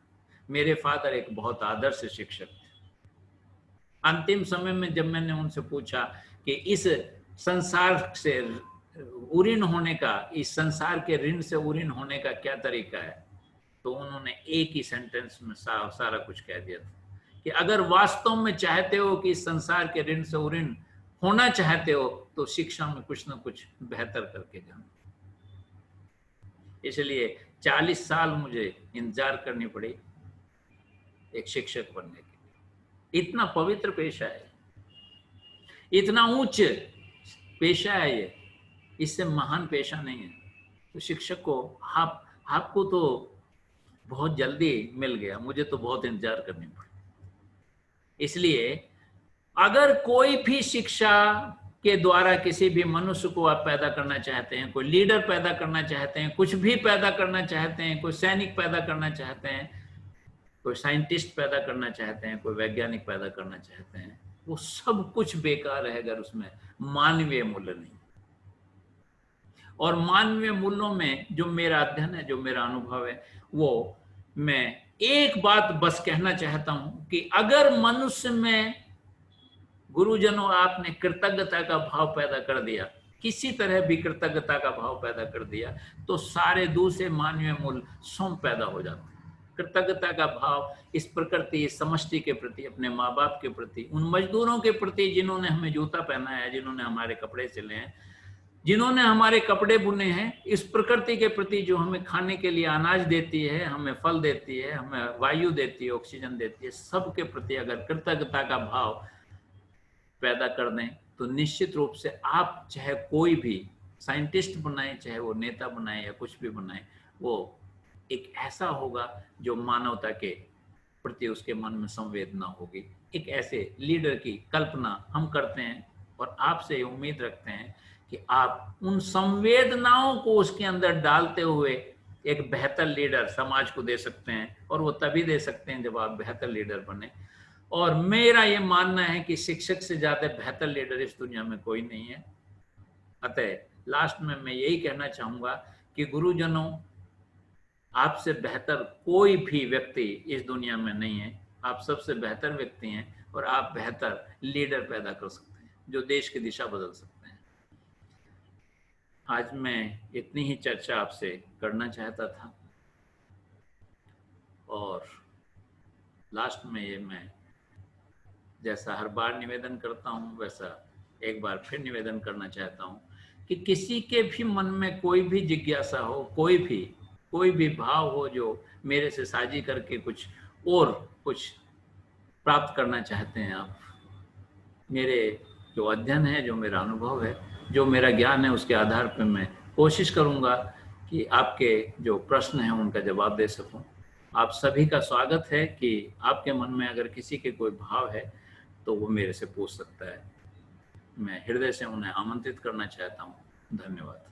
मेरे फादर एक बहुत आदर्श शिक्षक थे। अंतिम समय में जब मैंने उनसे पूछा कि इस संसार से उऋण होने का, इस संसार के ऋण से उऋण होने का क्या तरीका है, तो उन्होंने एक ही सेंटेंस में सारा कुछ कह दिया था कि अगर वास्तव में चाहते हो कि इस संसार के ऋण से उऋण होना चाहते हो तो शिक्षा में कुछ ना कुछ बेहतर करके जाओ। इसलिए 40 साल मुझे इंतजार करनी पड़ी एक शिक्षक बनने की। इतना पवित्र पेशा है, इतना उच्च पेशा है ये, इससे महान पेशा नहीं है। तो शिक्षक को आपको तो बहुत जल्दी मिल गया, मुझे तो बहुत इंतजार करनी पड़ी। इसलिए अगर कोई भी शिक्षा के द्वारा किसी भी मनुष्य को आप पैदा करना चाहते हैं, कोई लीडर पैदा करना चाहते हैं, कुछ भी पैदा करना चाहते हैं, कोई सैनिक पैदा करना चाहते हैं, कोई साइंटिस्ट पैदा करना चाहते हैं, कोई वैज्ञानिक पैदा करना चाहते हैं, वो सब कुछ बेकार है अगर उसमें मानवीय मूल्य नहीं। और मानवीय मूल्यों में जो मेरा अध्ययन है, जो मेरा अनुभव है, वो मैं एक बात बस कहना चाहता हूं कि अगर मनुष्य में, गुरुजनों, आपने कृतज्ञता का भाव पैदा कर दिया, किसी तरह भी कृतज्ञता का भाव पैदा कर दिया, तो सारे दूसरे मानवीय मूल्य स्वयं पैदा हो जाते हैं। कृतज्ञता का भाव इस प्रकृति, इस समष्टि के प्रति, अपने माँ बाप के प्रति, उन मजदूरों के प्रति जिन्होंने हमें जूता पहना है, जिन्होंने हमारे कपड़े सिले हैं, जिन्होंने हमारे कपड़े बुने हैं, इस प्रकृति के प्रति जो हमें खाने के लिए अनाज देती है, हमें फल देती है, हमें वायु देती है, ऑक्सीजन देती है, सबके प्रति अगर कृतज्ञता का भाव पैदा कर दें तो निश्चित रूप से आप चाहे कोई भी साइंटिस्ट बनाए, चाहे वो नेता बनाए या कुछ भी बनाए, वो एक ऐसा होगा जो मानवता के प्रति उसके मन में संवेदना होगी। एक ऐसे लीडर की कल्पना हम करते हैं और आपसे उम्मीद रखते हैं कि आप उन संवेदनाओं को उसके अंदर डालते हुए एक बेहतर लीडर समाज को दे सकते हैं, और वो तभी दे सकते हैं जब आप बेहतर लीडर बने। और मेरा ये मानना है कि शिक्षक से ज्यादा बेहतर लीडर इस दुनिया में कोई नहीं है। अतः लास्ट में मैं यही कहना चाहूंगा कि गुरुजनों, आपसे बेहतर कोई भी व्यक्ति इस दुनिया में नहीं है। आप सबसे बेहतर व्यक्ति हैं और आप बेहतर लीडर पैदा कर सकते हैं जो देश की दिशा बदल सकते हैं। आज मैं इतनी ही चर्चा आपसे करना चाहता था, और लास्ट में ये मैं जैसा हर बार निवेदन करता हूं वैसा एक बार फिर निवेदन करना चाहता हूं कि किसी के भी मन में कोई भी जिज्ञासा हो, कोई भी भाव हो जो मेरे से साझी करके कुछ प्राप्त करना चाहते हैं आप, मेरे जो अध्ययन है, जो मेरा अनुभव है, जो मेरा ज्ञान है, उसके आधार पर मैं कोशिश करूंगा कि आपके जो प्रश्न हैं उनका जवाब दे सकूं। आप सभी का स्वागत है कि आपके मन में अगर किसी के कोई भाव है तो वो मेरे से पूछ सकता है। मैं हृदय से उन्हें आमंत्रित करना चाहता हूं। धन्यवाद।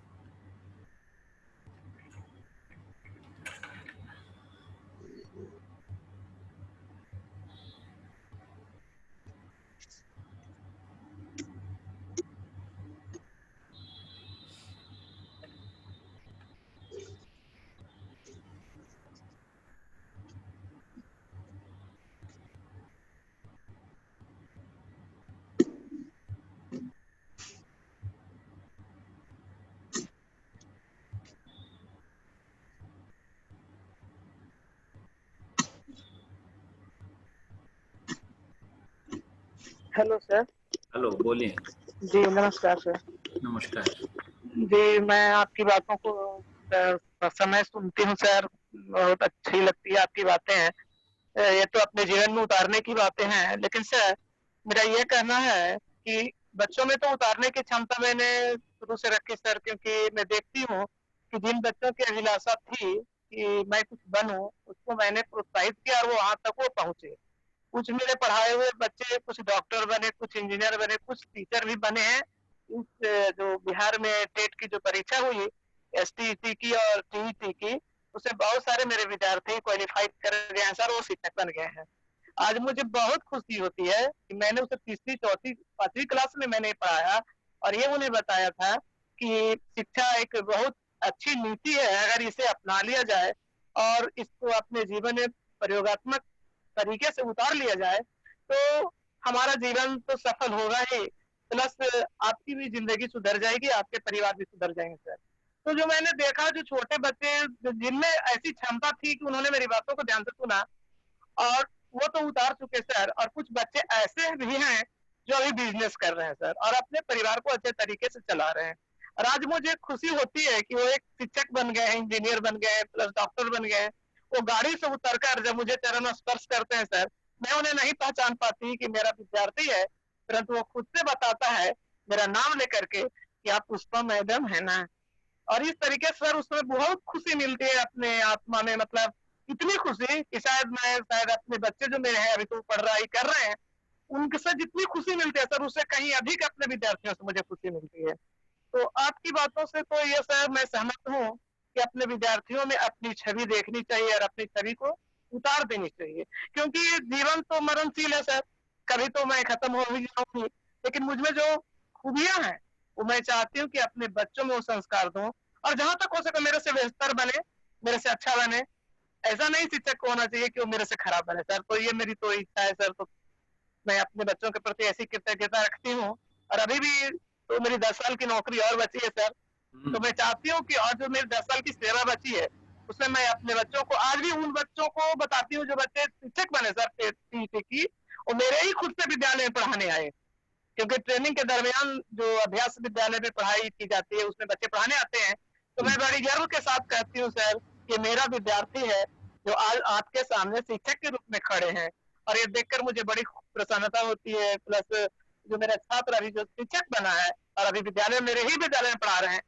Hello sir. हेलो, बोलिए। जी नमस्कार सर। नमस्कार जी, मैं आपकी बातों को समय सुनती हूँ सर, बहुत अच्छी लगती है आपकी बातें हैं। ये तो अपने जीवन में उतारने की बातें हैं, लेकिन सर मेरा ये कहना है कि बच्चों में तो उतारने की क्षमता मैंने शुरू से रखी सर, क्योंकि मैं देखती हूँ कि जिन बच्चों की अभिलाषा थी कि मैं कुछ बनूं, उसको मैंने प्रोत्साहित किया और वो वहां तक वो पहुंचे। कुछ मेरे पढ़ाए हुए बच्चे कुछ डॉक्टर बने, कुछ इंजीनियर बने, कुछ टीचर भी बने हैं। इस जो बिहार में टेट की जो परीक्षा हुई, एसटीईटी की और टीईटी की, उससे बहुत सारे मेरे विद्यार्थी क्वालिफाई कर गए हैं सर, वो शिक्षक बन गए हैं। आज मुझे बहुत खुशी होती है कि मैंने उसे तीसरी, चौथी, पांचवी क्लास में मैंने पढ़ाया और ये उन्हें बताया था कि शिक्षा एक बहुत अच्छी नीति है, अगर इसे अपना लिया जाए और इसको अपने जीवन में प्रयोगात्मक तरीके से उतार लिया जाए तो हमारा जीवन तो सफल होगा ही, प्लस आपकी भी जिंदगी सुधर जाएगी, आपके परिवार भी सुधर जाएंगे सर। तो जो मैंने देखा, जो छोटे बच्चे जिनमें ऐसी क्षमता थी कि उन्होंने मेरी बातों को ध्यान से सुना और वो तो उतार चुके सर, और कुछ बच्चे ऐसे भी हैं जो अभी बिजनेस कर रहे हैं सर और अपने परिवार को अच्छे तरीके से चला रहे हैं। और आज मुझे खुशी होती है कि वो एक शिक्षक बन गए हैं, इंजीनियर बन गए हैं, प्लस डॉक्टर बन गए हैं। वो गाड़ी से उतरकर जब मुझे चरण स्पर्श करते हैं सर, मैं उन्हें नहीं पहचान पाती कि मेरा विद्यार्थी है, परंतु वो खुद से बताता है मेरा नाम लेकर के कि आप पुष्पा मैडम है ना। और इस तरीके से सर उसमें बहुत खुशी मिलती है अपने आत्मा में, मतलब इतनी खुशी कि शायद अपने बच्चे जो मेरे हैं अभी तो पढ़ाई कर रहे हैं, उनके साथ जितनी खुशी मिलती है सर, उससे कहीं अधिक अपने विद्यार्थियों से मुझे खुशी मिलती है। तो आपकी बातों से तो ये सर मैं सहमत हूँ कि अपने विद्यार्थियों में अपनी छवि देखनी चाहिए और अपनी छवि को उतार देनी चाहिए, क्योंकि जीवन तो मरणशील है सर, कभी तो मैं खत्म हो ही जाऊंगी, लेकिन मुझमें जो खूबियां हैं वो मैं चाहती हूँ कि अपने बच्चों में वो संस्कार दूं, और जहां तक हो सके मेरे से बेहतर बने, मेरे से अच्छा बने। ऐसा नहीं शिक्षक को होना चाहिए कि वो मेरे से खराब बने सर, तो ये मेरी तो इच्छा है सर। तो मैं अपने बच्चों के प्रति ऐसी कृतज्ञता रखती हूँ, और अभी भी तो मेरी 10 साल की नौकरी और बची है सर, तो मैं चाहती हूँ कि और जो मेरी 10 साल की सेवा बची है उसमें मैं अपने बच्चों को, आज भी उन बच्चों को बताती हूँ जो बच्चे शिक्षक बने सर टीटी की, वो मेरे ही खुद से विद्यालय में पढ़ाने आए, क्योंकि ट्रेनिंग के दरमियान जो अभ्यास विद्यालय में पढ़ाई की जाती है उसमें बच्चे पढ़ाने आते हैं, तो मैं बड़ी गर्व के साथ कहती हूँ सर कि मेरा विद्यार्थी है जो आज आपके सामने शिक्षक के रूप में खड़े हैं, और ये देखकर मुझे बड़ी प्रसन्नता होती है। प्लस जो मेरा छात्र अभी जो शिक्षक बना है और अभी विद्यालय मेरे ही विद्यालय में पढ़ा रहे हैं,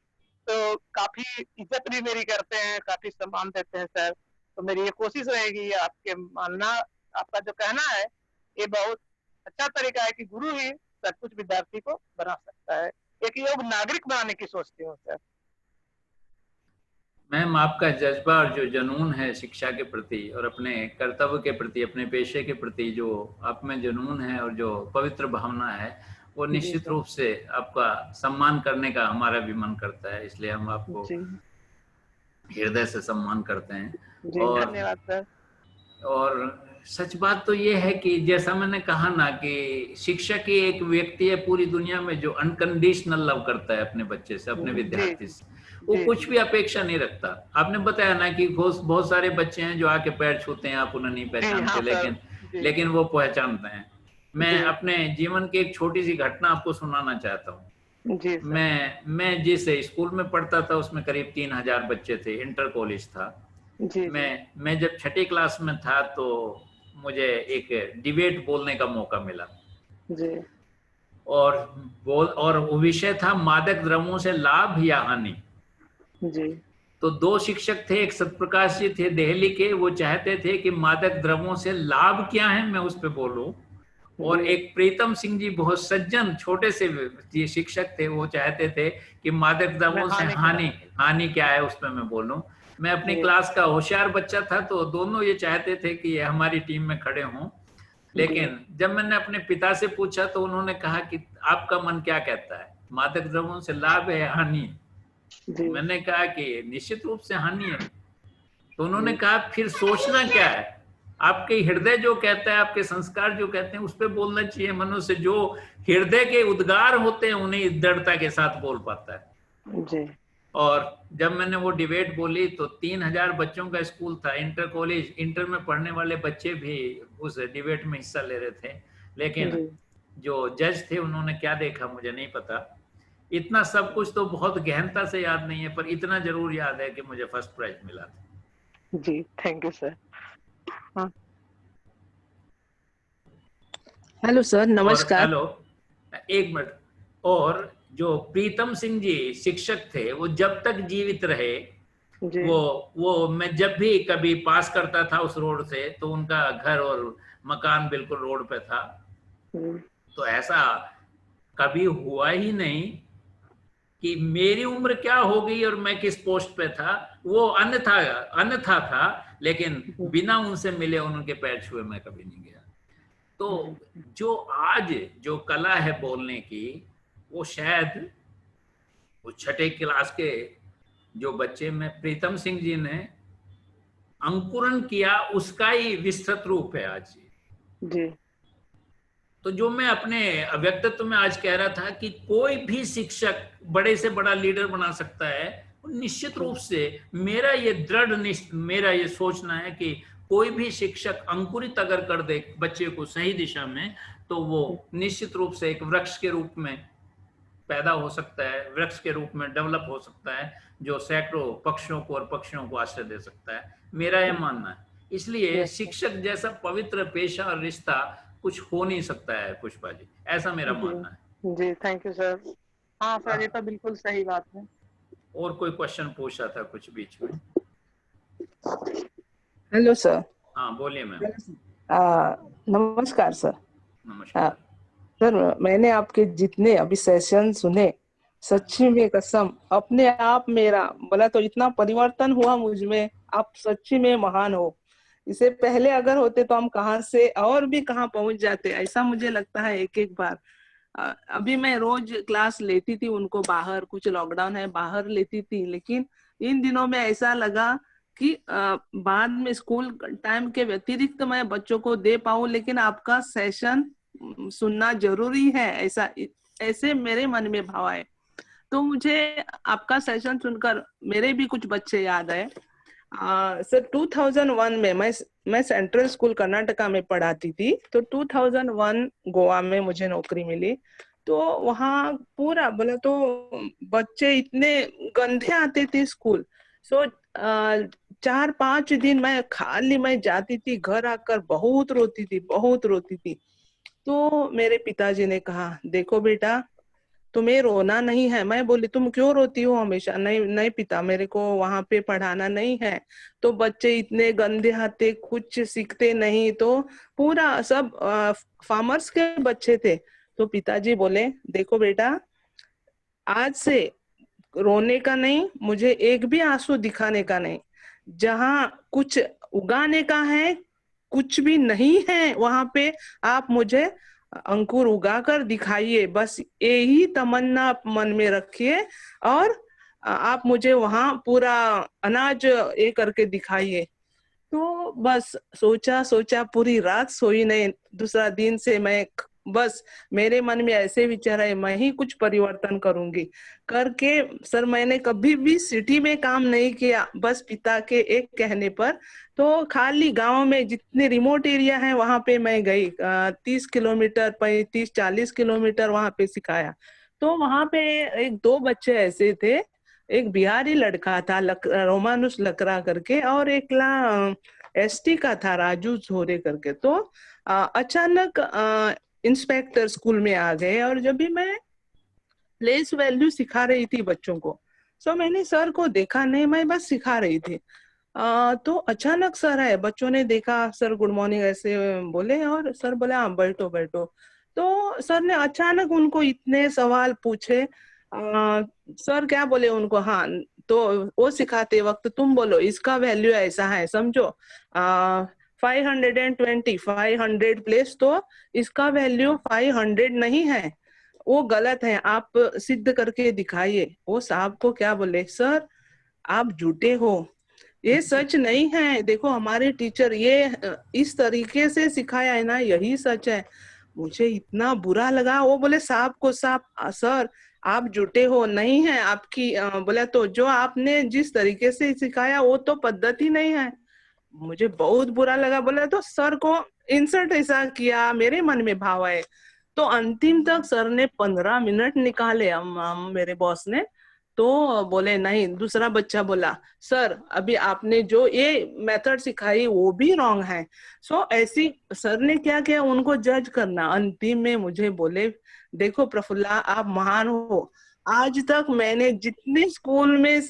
तो काफी इज्जत भी मेरी करते हैं, काफी सम्मान देते हैं सर। तो मेरी ये कोशिश रहेगी, आपके मानना, आपका जो कहना है ये बहुत अच्छा तरीका है कि गुरु ही सब कुछ विद्यार्थी को बना सकता है, एक योग नागरिक बनाने की सोचती हूँ सर। मैम, आपका जज्बा और जो जुनून है शिक्षा के प्रति और अपने कर्तव्य के प्रति, अपने पेशे के प्रति जो आप में जुनून है और जो पवित्र भावना है, वो जी निश्चित सर। रूप से आपका सम्मान करने का हमारा भी मन करता है, इसलिए हम आपको जी हृदय से सम्मान करते हैं। जी और धन्यवाद सर। और सच बात तो ये है कि जैसा मैंने कहा ना कि शिक्षक ही एक व्यक्ति है पूरी दुनिया में जो अनकंडीशनल लव करता है अपने बच्चे से, अपने जी विद्यार्थी से। वो जी कुछ जी भी अपेक्षा नहीं रखता। आपने बताया ना कि बहुत सारे बच्चे हैं जो आके पैर छूते हैं, आप उन्हें नहीं जी पहचानते, हाँ सर। लेकिन जी लेकिन वो पहचानते हैं। मैं जी अपने जीवन की एक छोटी सी घटना आपको सुनाना चाहता हूँ। जी सर। मैं जिस स्कूल में पढ़ता था उसमें करीब 3000 बच्चे थे, इंटर कॉलेज था। जी जी मैं जब छठी क्लास में था तो मुझे एक डिबेट बोलने का मौका मिला, जी और वो विषय था मादक द्रव्यों से लाभ या हानि। जी तो दो शिक्षक थे, एक सत्यप्रकाश जी थे दिल्ली के, वो चाहते थे कि मादक द्रव्यों से लाभ क्या है मैं उस पर बोलूं, और जी एक प्रीतम सिंह जी बहुत सज्जन छोटे से ये शिक्षक थे, वो चाहते थे कि मादक मैं द्रव्यों से हानि के हानि बारे में। हानि क्या है उस पर मैं बोलूं। मैं अपनी जी क्लास का होशियार बच्चा था, तो दोनों ये चाहते थे कि ये हमारी टीम में खड़े हों। जी लेकिन जब मैंने अपने पिता से पूछा तो उन्होंने कहा कि आपका मन क्या कहता है, मादक द्रव्यों से लाभ है या हानि है? तो जी मैंने कहा कि निश्चित रूप से हानि है। तो उन्होंने जी कहा फिर सोचना क्या है, आपके हृदय जो कहता है, आपके संस्कार जो कहते हैं उस पर बोलना चाहिए। मनुष्य जो हृदय के उद्गार होते हैं उन्हें दृढ़ता के साथ बोल पाता है। जी और जब मैंने वो डिबेट बोली तो 3000 बच्चों का स्कूल था, इंटर कॉलेज, इंटर में पढ़ने वाले बच्चे भी उस डिबेट में हिस्सा ले रहे थे। लेकिन जी जो जज थे उन्होंने क्या देखा मुझे नहीं पता। इतना सब कुछ तो बहुत गहनता से याद नहीं है, पर इतना जरूर याद है कि मुझे फर्स्ट प्राइज मिला था। जी थैंक यू सर। हाँ हेलो सर, और नमस्कार। हेलो, एक मिनट। और जो प्रीतम सिंह जी शिक्षक थे वो जब तक जीवित रहे, जी वो मैं जब भी कभी पास करता था उस रोड से तो उनका घर और मकान बिल्कुल रोड पे था। जी तो ऐसा कभी हुआ ही नहीं कि मेरी उम्र क्या हो गई और मैं किस पोस्ट पे था, वो अन्यथा था। लेकिन जी बिना उनसे मिले उनके पैर छुए मैं कभी नहीं गया। तो जी जो आज जो कला है बोलने की, वो शायद वो छठे क्लास के जो बच्चे में प्रीतम सिंह जी ने अंकुरन किया उसका ही विस्तृत रूप है आज। जी तो जो मैं अपने व्यक्तित्व में आज कह रहा था कि कोई भी शिक्षक बड़े से बड़ा लीडर बना सकता है, निश्चित रूप से मेरा ये सोचना है कि कोई भी शिक्षक अंकुरित अगर कर दे बच्चे को सही दिशा में, तो वो निश्चित रूप से एक वृक्ष के रूप में पैदा हो सकता है, वृक्ष के रूप में डेवलप हो सकता है, जो सैकड़ों पक्षियों को और पक्षियों को आश्रय दे सकता है। मेरा यह मानना है। इसलिए यस सर। शिक्षक जैसा पवित्र पेशा और रिश्ता कुछ हो नहीं सकता है पुष्पा जी, ऐसा मेरा मानना है। जी जी थैंक यू सर। हाँ सर ये तो बिल्कुल सही बात है। और कोई क्वेश्चन पूछा था कुछ बीच में? Hello sir. हाँ बोलिए मैम। नमस्कार सर। नमस्कार। सर, मैंने आपके जितने अभी सेशन सुने, सच्ची में कसम अपने आप मेरा बोला तो इतना परिवर्तन हुआ मुझ में। आप सच्ची में महान हो। इससे पहले अगर होते तो हम कहाँ से और भी कहाँ पहुंच जाते, ऐसा मुझे लगता है एक एक बार। अभी मैं रोज क्लास लेती थी उनको बाहर, कुछ लॉकडाउन है बाहर लेती थी, लेकिन इन दिनों में ऐसा लगा कि बाद में स्कूल टाइम के व्यतिरिक्त मैं बच्चों को दे पाऊं, लेकिन आपका सेशन सुनना जरूरी है, ऐसा ऐसे मेरे मन में भाव आए। तो मुझे आपका सेशन सुनकर मेरे भी कुछ बच्चे याद आए। सर 2001 में मैं सेंट्रल स्कूल कर्नाटका में पढ़ाती थी, तो 2001 गोवा में मुझे नौकरी मिली। तो वहाँ पूरा बोला तो बच्चे इतने गंदे आते थे स्कूल। सो 4-5 दिन मैं जाती थी, घर आकर बहुत रोती थी, बहुत रोती थी। तो मेरे पिताजी ने कहा, देखो बेटा, तुम्हें रोना नहीं है। मैं बोली, तुम क्यों रोती हो हमेशा? नहीं नहीं पिता, मेरे को वहां पे पढ़ाना नहीं है। तो बच्चे इतने गंदे आते, कुछ सीखते नहीं। तो पूरा सब फार्मर्स के बच्चे थे। तो पिताजी बोले, देखो बेटा, आज से रोने का नहीं, मुझे एक भी आंसू दिखाने का नहीं। जहां कुछ उगाने का है, कुछ भी नहीं है वहां पे, आप मुझे अंकुर उगा कर दिखाइए, बस यही तमन्ना आप मन में रखिए। और आप मुझे वहां पूरा अनाज ये करके दिखाइए। तो बस सोचा सोचा, पूरी रात सोई नहीं। दूसरा दिन से मैं बस, मेरे मन में ऐसे विचार है, मैं ही कुछ परिवर्तन करूंगी करके। सर मैंने कभी भी सिटी में काम नहीं किया, बस पिता के एक कहने पर। तो खाली गांव में जितने रिमोट एरिया है वहां पे मैं गई, 30 किलोमीटर, 35-40 किलोमीटर वहां पे सिखाया। तो वहां पे एक दो बच्चे ऐसे थे, एक बिहारी लड़का था रोमानुष लकड़ा करके, और एक एसटी का था राजू झोरे करके। तो अचानक इंस्पेक्टर स्कूल में आ गए, और जब भी मैं प्लेस वैल्यू सिखा रही थी बच्चों को, सो मैंने सर को देखा नहीं, मैं बस सिखा रही थी। तो अचानक सर है, बच्चों ने देखा, सर गुड मॉर्निंग ऐसे बोले, और सर बोले हाँ बैठो बैठो। तो सर ने अचानक उनको इतने सवाल पूछे। सर क्या बोले उनको, हाँ, तो वो सिखाते वक्त तुम बोलो इसका वैल्यू ऐसा है, समझो 520, 500 प्लेस, तो इसका वैल्यू 500 नहीं है, वो गलत है, आप सिद्ध करके दिखाइए। वो साहब को क्या बोले, सर आप झूठे हो, ये सच नहीं है। देखो हमारे टीचर ये इस तरीके से सिखाया है ना, यही सच है। मुझे इतना बुरा लगा। वो बोले साहब को, साहब सर आप झूठे हो, नहीं है आपकी बोला तो जो आपने जिस तरीके से सिखाया वो तो पद्धति नहीं है। मुझे बहुत बुरा लगा। बोला तो सर को इंसल्ट ऐसा किया, मेरे मन में भाव आए। तो अंतिम तक सर ने 15 मिनट निकाले, हम मेरे बॉस ने। तो बोले नहीं, दूसरा बच्चा बोला, सर अभी आपने जो ये मेथड सिखाई वो भी रॉन्ग है। सो ऐसी सर ने क्या किया, उनको जज करना। अंतिम में मुझे बोले, देखो प्रफुल्ला, आप महान हो। आज तक मैंने जितने स्कूल में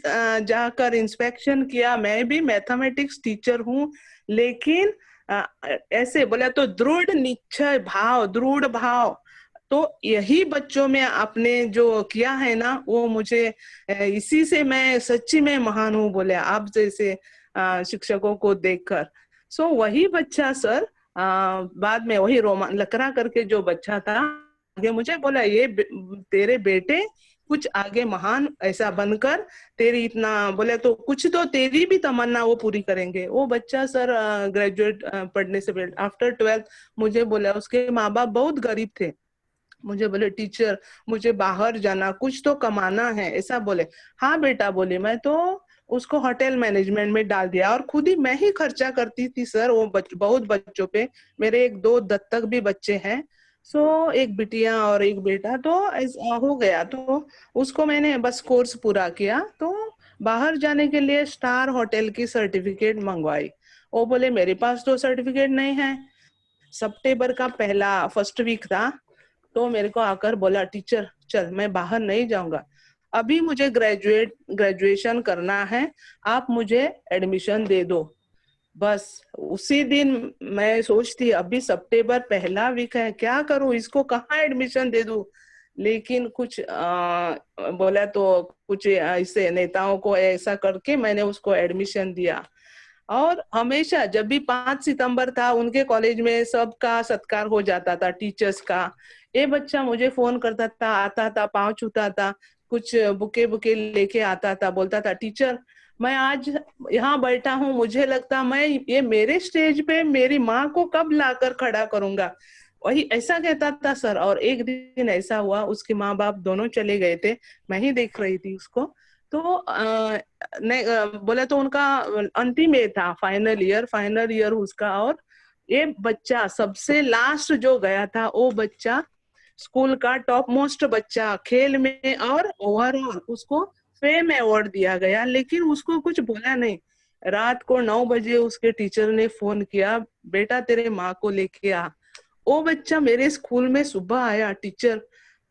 जाकर इंस्पेक्शन किया, मैं भी मैथमेटिक्स टीचर हूँ, लेकिन ऐसे बोला तो दृढ़ निश्चय भाव, दृढ़ भाव, तो यही बच्चों में आपने जो किया है ना, वो मुझे इसी से मैं सच्ची में महान हूँ बोले, आप जैसे शिक्षकों को देखकर। सो वही बच्चा सर, बाद में वही रोमा लकड़ा करके जो बच्चा था, आगे मुझे बोला, ये तेरे बेटे कुछ आगे महान ऐसा बनकर, तेरी इतना बोले तो कुछ तो तेरी भी तमन्ना वो पूरी करेंगे। वो बच्चा सर ग्रेजुएट पढ़ने से आफ्टर 12th मुझे बोला, उसके माँ बाप बहुत गरीब थे, मुझे बोले टीचर मुझे बाहर जाना, कुछ तो कमाना है, ऐसा बोले। हाँ बेटा बोले, मैं तो उसको होटल मैनेजमेंट में डाल दिया, और खुद ही मैं ही खर्चा करती थी सर वो बहुत बच्चों पे। मेरे एक दो दत्तक भी बच्चे हैं, सो एक बिटिया और एक बेटा, तो ऐसा हो गया। तो उसको मैंने बस कोर्स पूरा किया, तो बाहर जाने के लिए स्टार होटल की सर्टिफिकेट मंगवाई। वो बोले मेरे पास तो सर्टिफिकेट नहीं है। सितंबर का पहला फर्स्ट वीक था, तो मेरे को आकर बोला, टीचर चल मैं बाहर नहीं जाऊंगा, अभी मुझे ग्रेजुएशन करना है, आप मुझे एडमिशन दे दो। बस उसी दिन मैं सोचती अभी सितंबर पहला वीक है, क्या करूं, इसको कहाँ एडमिशन दे दूं। लेकिन कुछ बोला तो कुछ ऐसे नेताओं को ऐसा करके मैंने उसको एडमिशन दिया। और हमेशा जब भी 5 सितंबर था उनके कॉलेज में सबका सत्कार हो जाता था, टीचर्स का। ये बच्चा मुझे फोन करता था, आता था, पाँव छूता था, कुछ बुके बुके लेके आता था, बोलता था टीचर मैं आज यहाँ बैठा हूँ, मुझे लगता मैं ये मेरे स्टेज पे मेरी माँ को कब लाकर खड़ा करूंगा, वही ऐसा कहता था सर। और एक दिन ऐसा हुआ, उसके माँ बाप दोनों चले गए थे, मैं ही देख रही थी उसको। तो बोले तो उनका अंतिम ये था, फाइनल ईयर उसका। और ये बच्चा सबसे लास्ट जो गया था, वो बच्चा स्कूल का टॉप मोस्ट बच्चा खेल में, और ओवरऑल उसको फेम अवार्ड दिया गया। लेकिन उसको कुछ बोला नहीं। रात को 9 बजे उसके टीचर ने फोन किया, बेटा तेरे माँ को लेके आ। वो बच्चा मेरे स्कूल में सुबह आया, टीचर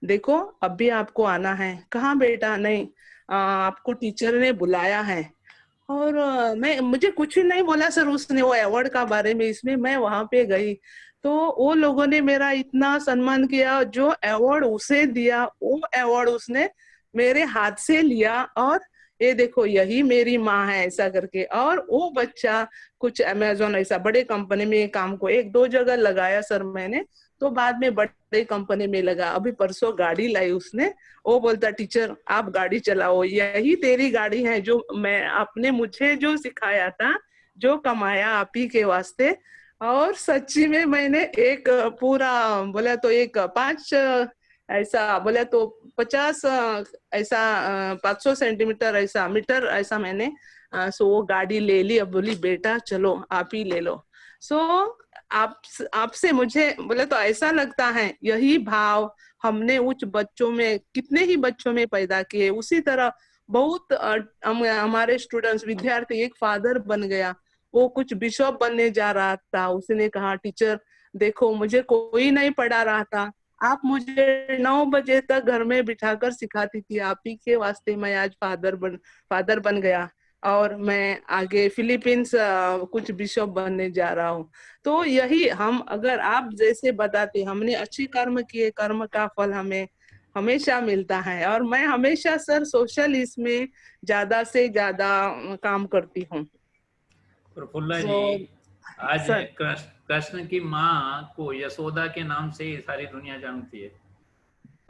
देखो अभी आपको आना है। कहाँ बेटा? नहीं, आपको टीचर ने बुलाया है। और मुझे कुछ ही नहीं बोला सर उसने वो अवार्ड का बारे में। इसमें मैं वहां पे गई तो वो लोगों ने मेरा इतना सम्मान किया, जो अवार्ड उसे दिया वो अवार्ड उसने मेरे हाथ से लिया, और ये देखो यही मेरी माँ है ऐसा करके। और वो बच्चा कुछ अमेजोन ऐसा बड़े कंपनी में काम को 1-2 जगह लगाया सर मैंने, तो बाद में बड़े कंपनी में लगा। अभी परसों गाड़ी लाई उसने, वो बोलता टीचर आप गाड़ी चलाओ, यही तेरी गाड़ी है, जो मैं आपने मुझे जो सिखाया था, जो कमाया आप ही के वास्ते। और सच्ची में मैंने एक पूरा बोला तो एक 5 ऐसा बोला तो 50 ऐसा 500 सेंटीमीटर ऐसा मीटर ऐसा मैंने सो वो गाड़ी ले ली। अब बोली बेटा चलो आप ही ले लो। सो आप आपसे मुझे बोले तो ऐसा लगता है यही भाव हमने उच्च बच्चों में, कितने ही बच्चों में पैदा किए। उसी तरह बहुत हमारे स्टूडेंट्स विद्यार्थी, एक फादर बन गया, वो कुछ बिशप बनने जा रहा था। उसने कहा टीचर देखो मुझे कोई नहीं पढ़ा रहा था, आप मुझे 9 बजे तक घर में बिठाकर सिखाती थी, आप ही के वास्ते मैं आज फादर बन गया, और मैं आगे फिलीपींस कुछ बिशप बनने जा रहा हूँ। तो यही हम, अगर आप जैसे बताते हमने अच्छे कर्म किए, कर्म का फल हमें हमेशा मिलता है। और मैं हमेशा सर सोशल इसमें ज्यादा से ज्यादा काम करती हूँ। प्रफुल्ला जी, तो आज सर कृष्ण की माँ को यशोदा के नाम से ही सारी दुनिया जानती है।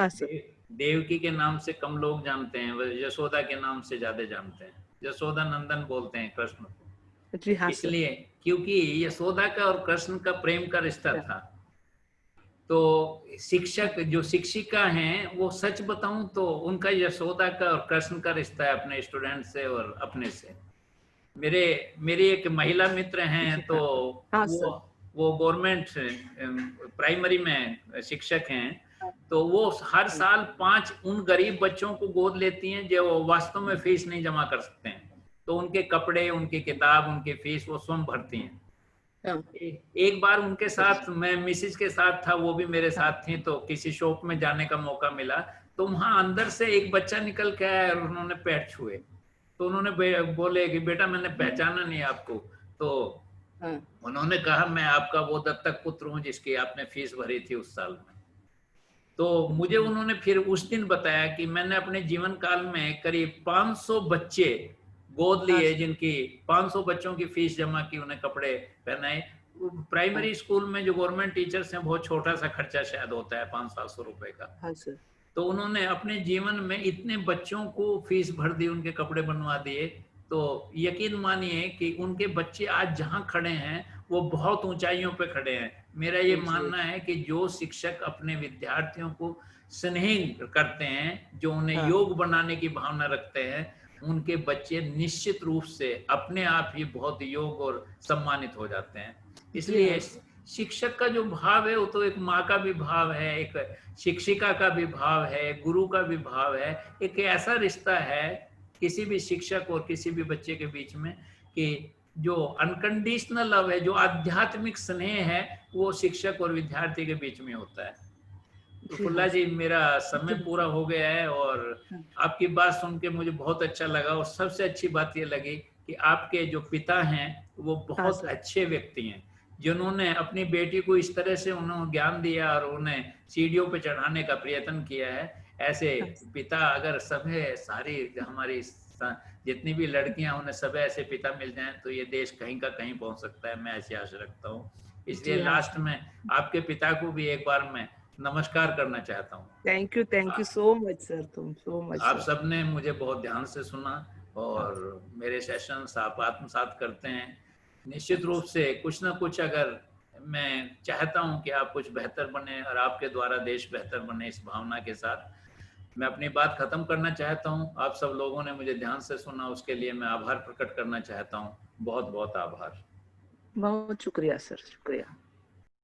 हाँ सर। देवकी के नाम से कम लोग जानते हैं, वह यशोदा के नाम से ज्यादा जानते हैं। यशोदा नंदन बोलते हैं कृष्ण को, जी हाँ सर। इसलिए क्योंकि यशोदा का और कृष्ण का प्रेम का रिश्ता अच्छा, था। तो शिक्षक जो शिक्षिका हैं वो सच बताऊं तो उनका यशोदा का और कृष्ण का रिश्ता है अपने स्टूडेंट से और अपने से। मेरी एक महिला मित्र हैं, जी तो हाँ। हाँ वो सर। वो गवर्नमेंट प्राइमरी में शिक्षक हैं। तो वो हर साल 5 उन गरीब बच्चों को गोद लेती हैं जो वास्तव में फीस नहीं जमा कर सकते हैं, तो उनके कपड़े, उनकी किताब, उनकी फीस वो स्वयं भरती हैं। हाँ, एक बार उनके साथ, मैं मिसिज के साथ था, वो भी मेरे हाँ, साथ थी, तो किसी शॉप में जाने का मौका मिला, तो वहां अंदर से एक बच्चा निकल के आया और उन्होंने पैर छुए। तो उन्होंने बोले कि बेटा मैंने पहचाना नहीं आपको। तो हाँ, उन्होंने कहा मैं आपका वो दत्तक पुत्र हूँ जिसकी आपने फीस भरी थी उस साल में। तो मुझे उन्होंने फिर उस दिन बताया कि मैंने अपने जीवन काल में करीब 500 बच्चे गोद हाँ लिए, सर। जिनकी 500 बच्चों की फीस जमा की, उन्हें कपड़े पहनाए। हाँ, प्राइमरी स्कूल में जो गवर्नमेंट टीचर्स हैं बहुत छोटा सा खर्चा शायद होता है, 500-700 रुपए का। हाँ सर। तो उन्होंने अपने जीवन में इतने बच्चों को फीस भर दी, उनके कपड़े बनवा दिए। तो यकीन मानिए कि उनके बच्चे आज जहां खड़े हैं वो बहुत ऊंचाइयों पे खड़े हैं। मेरा ये जी मानना है कि जो शिक्षक अपने विद्यार्थियों को स्नेह करते हैं, जो उन्हें हाँ योग बनाने की भावना रखते हैं, उनके बच्चे निश्चित रूप से अपने आप ही बहुत योग और सम्मानित हो जाते हैं। जी हाँ इसलिए शिक्षक का जो भाव है वो तो एक माँ का भी भाव है, एक शिक्षिका का भी भाव है, गुरु का भी भाव है। एक ऐसा रिश्ता है किसी भी शिक्षक और किसी भी बच्चे के बीच में कि जो अनकंडीशनल लव है, जो आध्यात्मिक स्नेह है, वो शिक्षक और विद्यार्थी के बीच में होता है। जी हाँ प्रफुल्ला जी, सर। मेरा समय पूरा हो गया है और हाँ, आपकी बात सुन के मुझे बहुत अच्छा लगा। और सबसे अच्छी बात ये लगी कि आपके जो पिता हैं वो हाँ बहुत सर। अच्छे व्यक्ति हैं, जिन्होंने अपनी बेटी को इस तरह से उन्होंने ज्ञान दिया और उन्हें सीढ़ियों पे चढ़ाने का प्रयत्न किया है। ऐसे हाँ, पिता अगर सभी सारी हमारी जितनी भी लड़कियां उन्हें सब ऐसे पिता मिल जाएं तो ये देश कहीं का कहीं पहुंच सकता है, मैं ऐसी आशा रखता हूँ। इसलिए जी हाँ लास्ट में आपके पिता को भी एक बार मैं नमस्कार करना चाहता हूँ। Thank you so much sir, तुम सो मच आप सर। सबने मुझे बहुत ध्यान से सुना और मेरे सेशंस आप आत्मसात करते हैं। निश्चित रूप से कुछ ना कुछ, अगर मैं चाहता हूं कि आप कुछ बेहतर बने और आपके द्वारा देश बेहतर बने, इस भावना के साथ मैं अपनी बात खत्म करना चाहता हूं। आप सब लोगों ने मुझे ध्यान से सुना, उसके लिए मैं आभार प्रकट करना चाहता हूं। बहुत बहुत आभार। बहुत शुक्रिया सर, शुक्रिया।